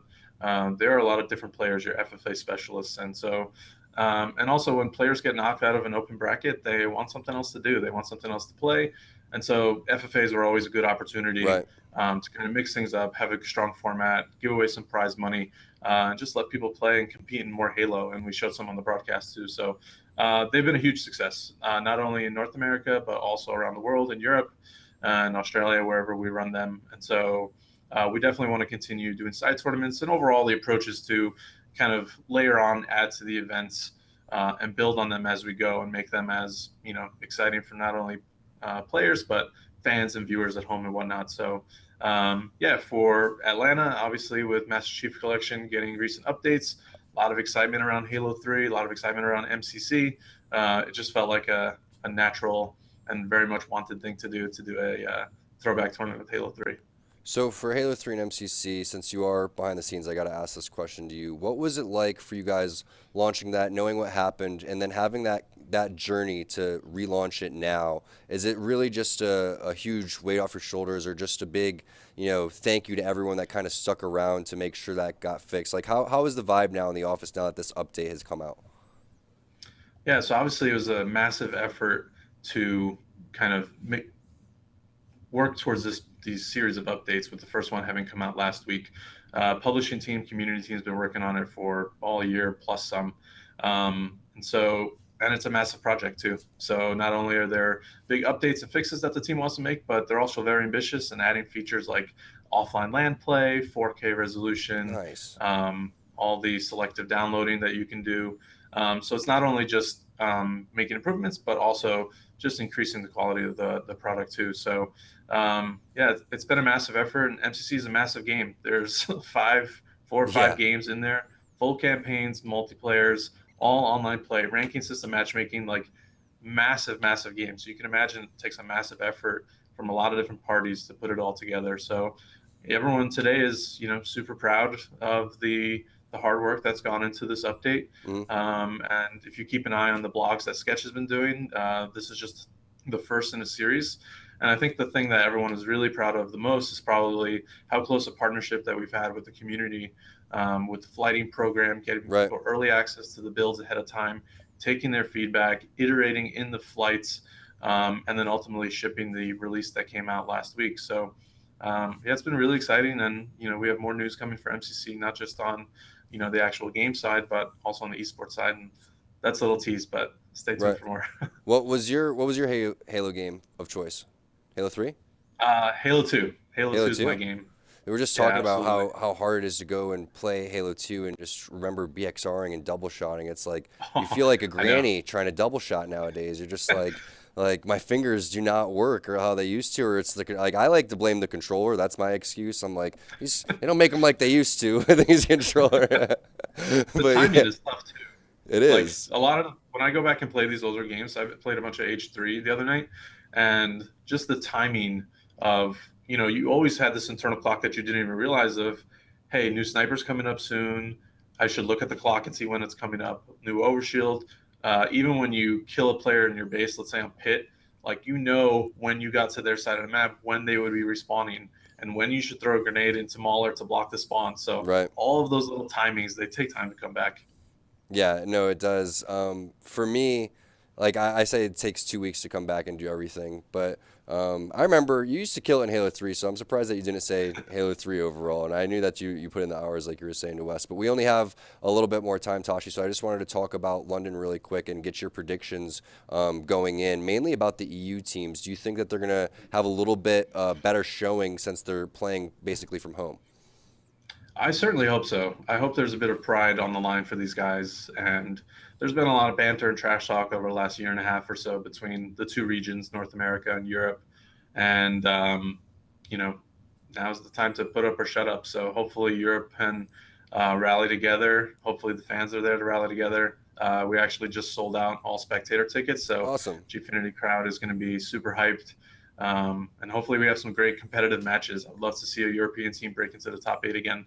there are a lot of different players, your FFA specialists. And so, and also when players get knocked out of an open bracket, they want something else to do. They want something else to play. And so FFAs are always a good opportunity to kind of mix things up, have a strong format, give away some prize money, and just let people play and compete in more Halo. And we showed some on the broadcast too. So they've been a huge success, not only in North America, but also around the world, in Europe and Australia, wherever we run them. And so we definitely want to continue doing side tournaments, and overall the approach is to kind of layer on, add to the events, and build on them as we go and make them as, exciting for not only players, but fans and viewers at home and whatnot. So for Atlanta, obviously with Master Chief Collection getting recent updates, a lot of excitement around Halo 3, a lot of excitement around MCC. It just felt like a natural and very much wanted thing to do throwback tournament with Halo 3. So for Halo 3 and MCC, since you are behind the scenes, I got to ask this question to you. What was it like for you guys launching that, knowing what happened, and then having that journey to relaunch it now? Is it really just a huge weight off your shoulders, or just a big, thank you to everyone that kind of stuck around to make sure that got fixed? Like, how is the vibe now in the office now that this update has come out? Yeah, so obviously it was a massive effort to kind of work towards these series of updates, with the first one having come out last week. Publishing team, community team has been working on it for all year plus some. And it's a massive project too. So not only are there big updates and fixes that the team wants to make, but they're also very ambitious and adding features like offline LAN play, 4K resolution, Nice. all the selective downloading that you can do. So it's not only just making improvements, but also just increasing the quality of the product too. So yeah, it's been a massive effort, and MCC is a massive game. There's 4 or 5 games in there, full campaigns, multiplayers, all online play, ranking system, matchmaking, like massive games. So you can imagine it takes a massive effort from a lot of different parties to put it all together. So everyone today is, super proud of the hard work that's gone into this update. And if you keep an eye on the blogs that Sketch has been doing, this is just the first in a series. And I think the thing that everyone is really proud of the most is probably how close a partnership that we've had with the community, with the flighting program, getting people early access to the builds ahead of time, taking their feedback, iterating in the flights, and then ultimately shipping the release that came out last week. So yeah, it's been really exciting. And, we have more news coming for MCC, not just on, the actual game side, but also on the esports side. And that's a little tease, but stay tuned for more. What was your Halo game of choice? Halo 3? Halo 2. Halo 2 is my game. We were just talking about how hard it is to go and play Halo 2 and just remember BXRing and double shotting. It's like you feel like a granny trying to double shot nowadays. You're just like my fingers do not work or how they used to, or it's like I like to blame the controller. That's my excuse. I'm like, they don't make them like they used to. I think he's controller. The timing is tough too. It is. A lot of when I go back and play these older games, I played a bunch of H3 the other night, and just the timing of, you always had this internal clock that you didn't even realize of, hey, new sniper's coming up soon. I should look at the clock and see when it's coming up. New overshield. Even when you kill a player in your base, let's say on pit, like, when you got to their side of the map, when they would be respawning, and when you should throw a grenade into Mauler to block the spawn. So all of those little timings, they take time to come back. Yeah, no, it does. For me, like I say, it takes 2 weeks to come back and do everything. But I remember you used to kill it in Halo 3, so I'm surprised that you didn't say Halo 3 overall. And I knew that you put in the hours like you were saying to Wes. But we only have a little bit more time, Tashi, so I just wanted to talk about London really quick and get your predictions going in, mainly about the EU teams. Do you think that they're going to have a little bit better showing since they're playing basically from home? I certainly hope so. I hope there's a bit of pride on the line for these guys. And there's been a lot of banter and trash talk over the last year and a half or so between the two regions, North America and Europe. And, now's the time to put up or shut up. So hopefully Europe can rally together. Hopefully the fans are there to rally together. We actually just sold out all spectator tickets. So awesome. Gfinity crowd is going to be super hyped. And hopefully we have some great competitive matches. I'd love to see a European team break into the top 8 again.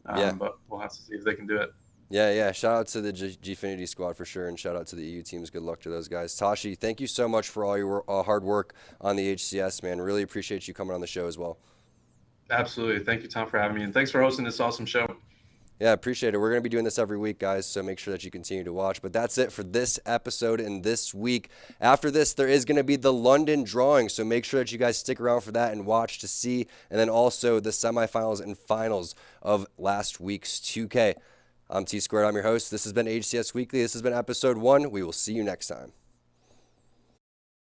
But we'll have to see if they can do it. Yeah. Shout out to the Gfinity squad for sure, and shout out to the EU teams. Good luck to those guys. Tashi, thank you so much for all your hard work on the HCS, man. Really appreciate you coming on the show as well. Absolutely. Thank you, Tom, for having me, and thanks for hosting this awesome show. Yeah, appreciate it. We're going to be doing this every week, guys, so make sure that you continue to watch. But that's it for this episode and this week. After this, there is going to be the London drawing, so make sure that you guys stick around for that and watch to see. And then also the semifinals and finals of last week's 2K. I'm T Squared. I'm your host. This has been HCS Weekly. This has been episode 1. We will see you next time.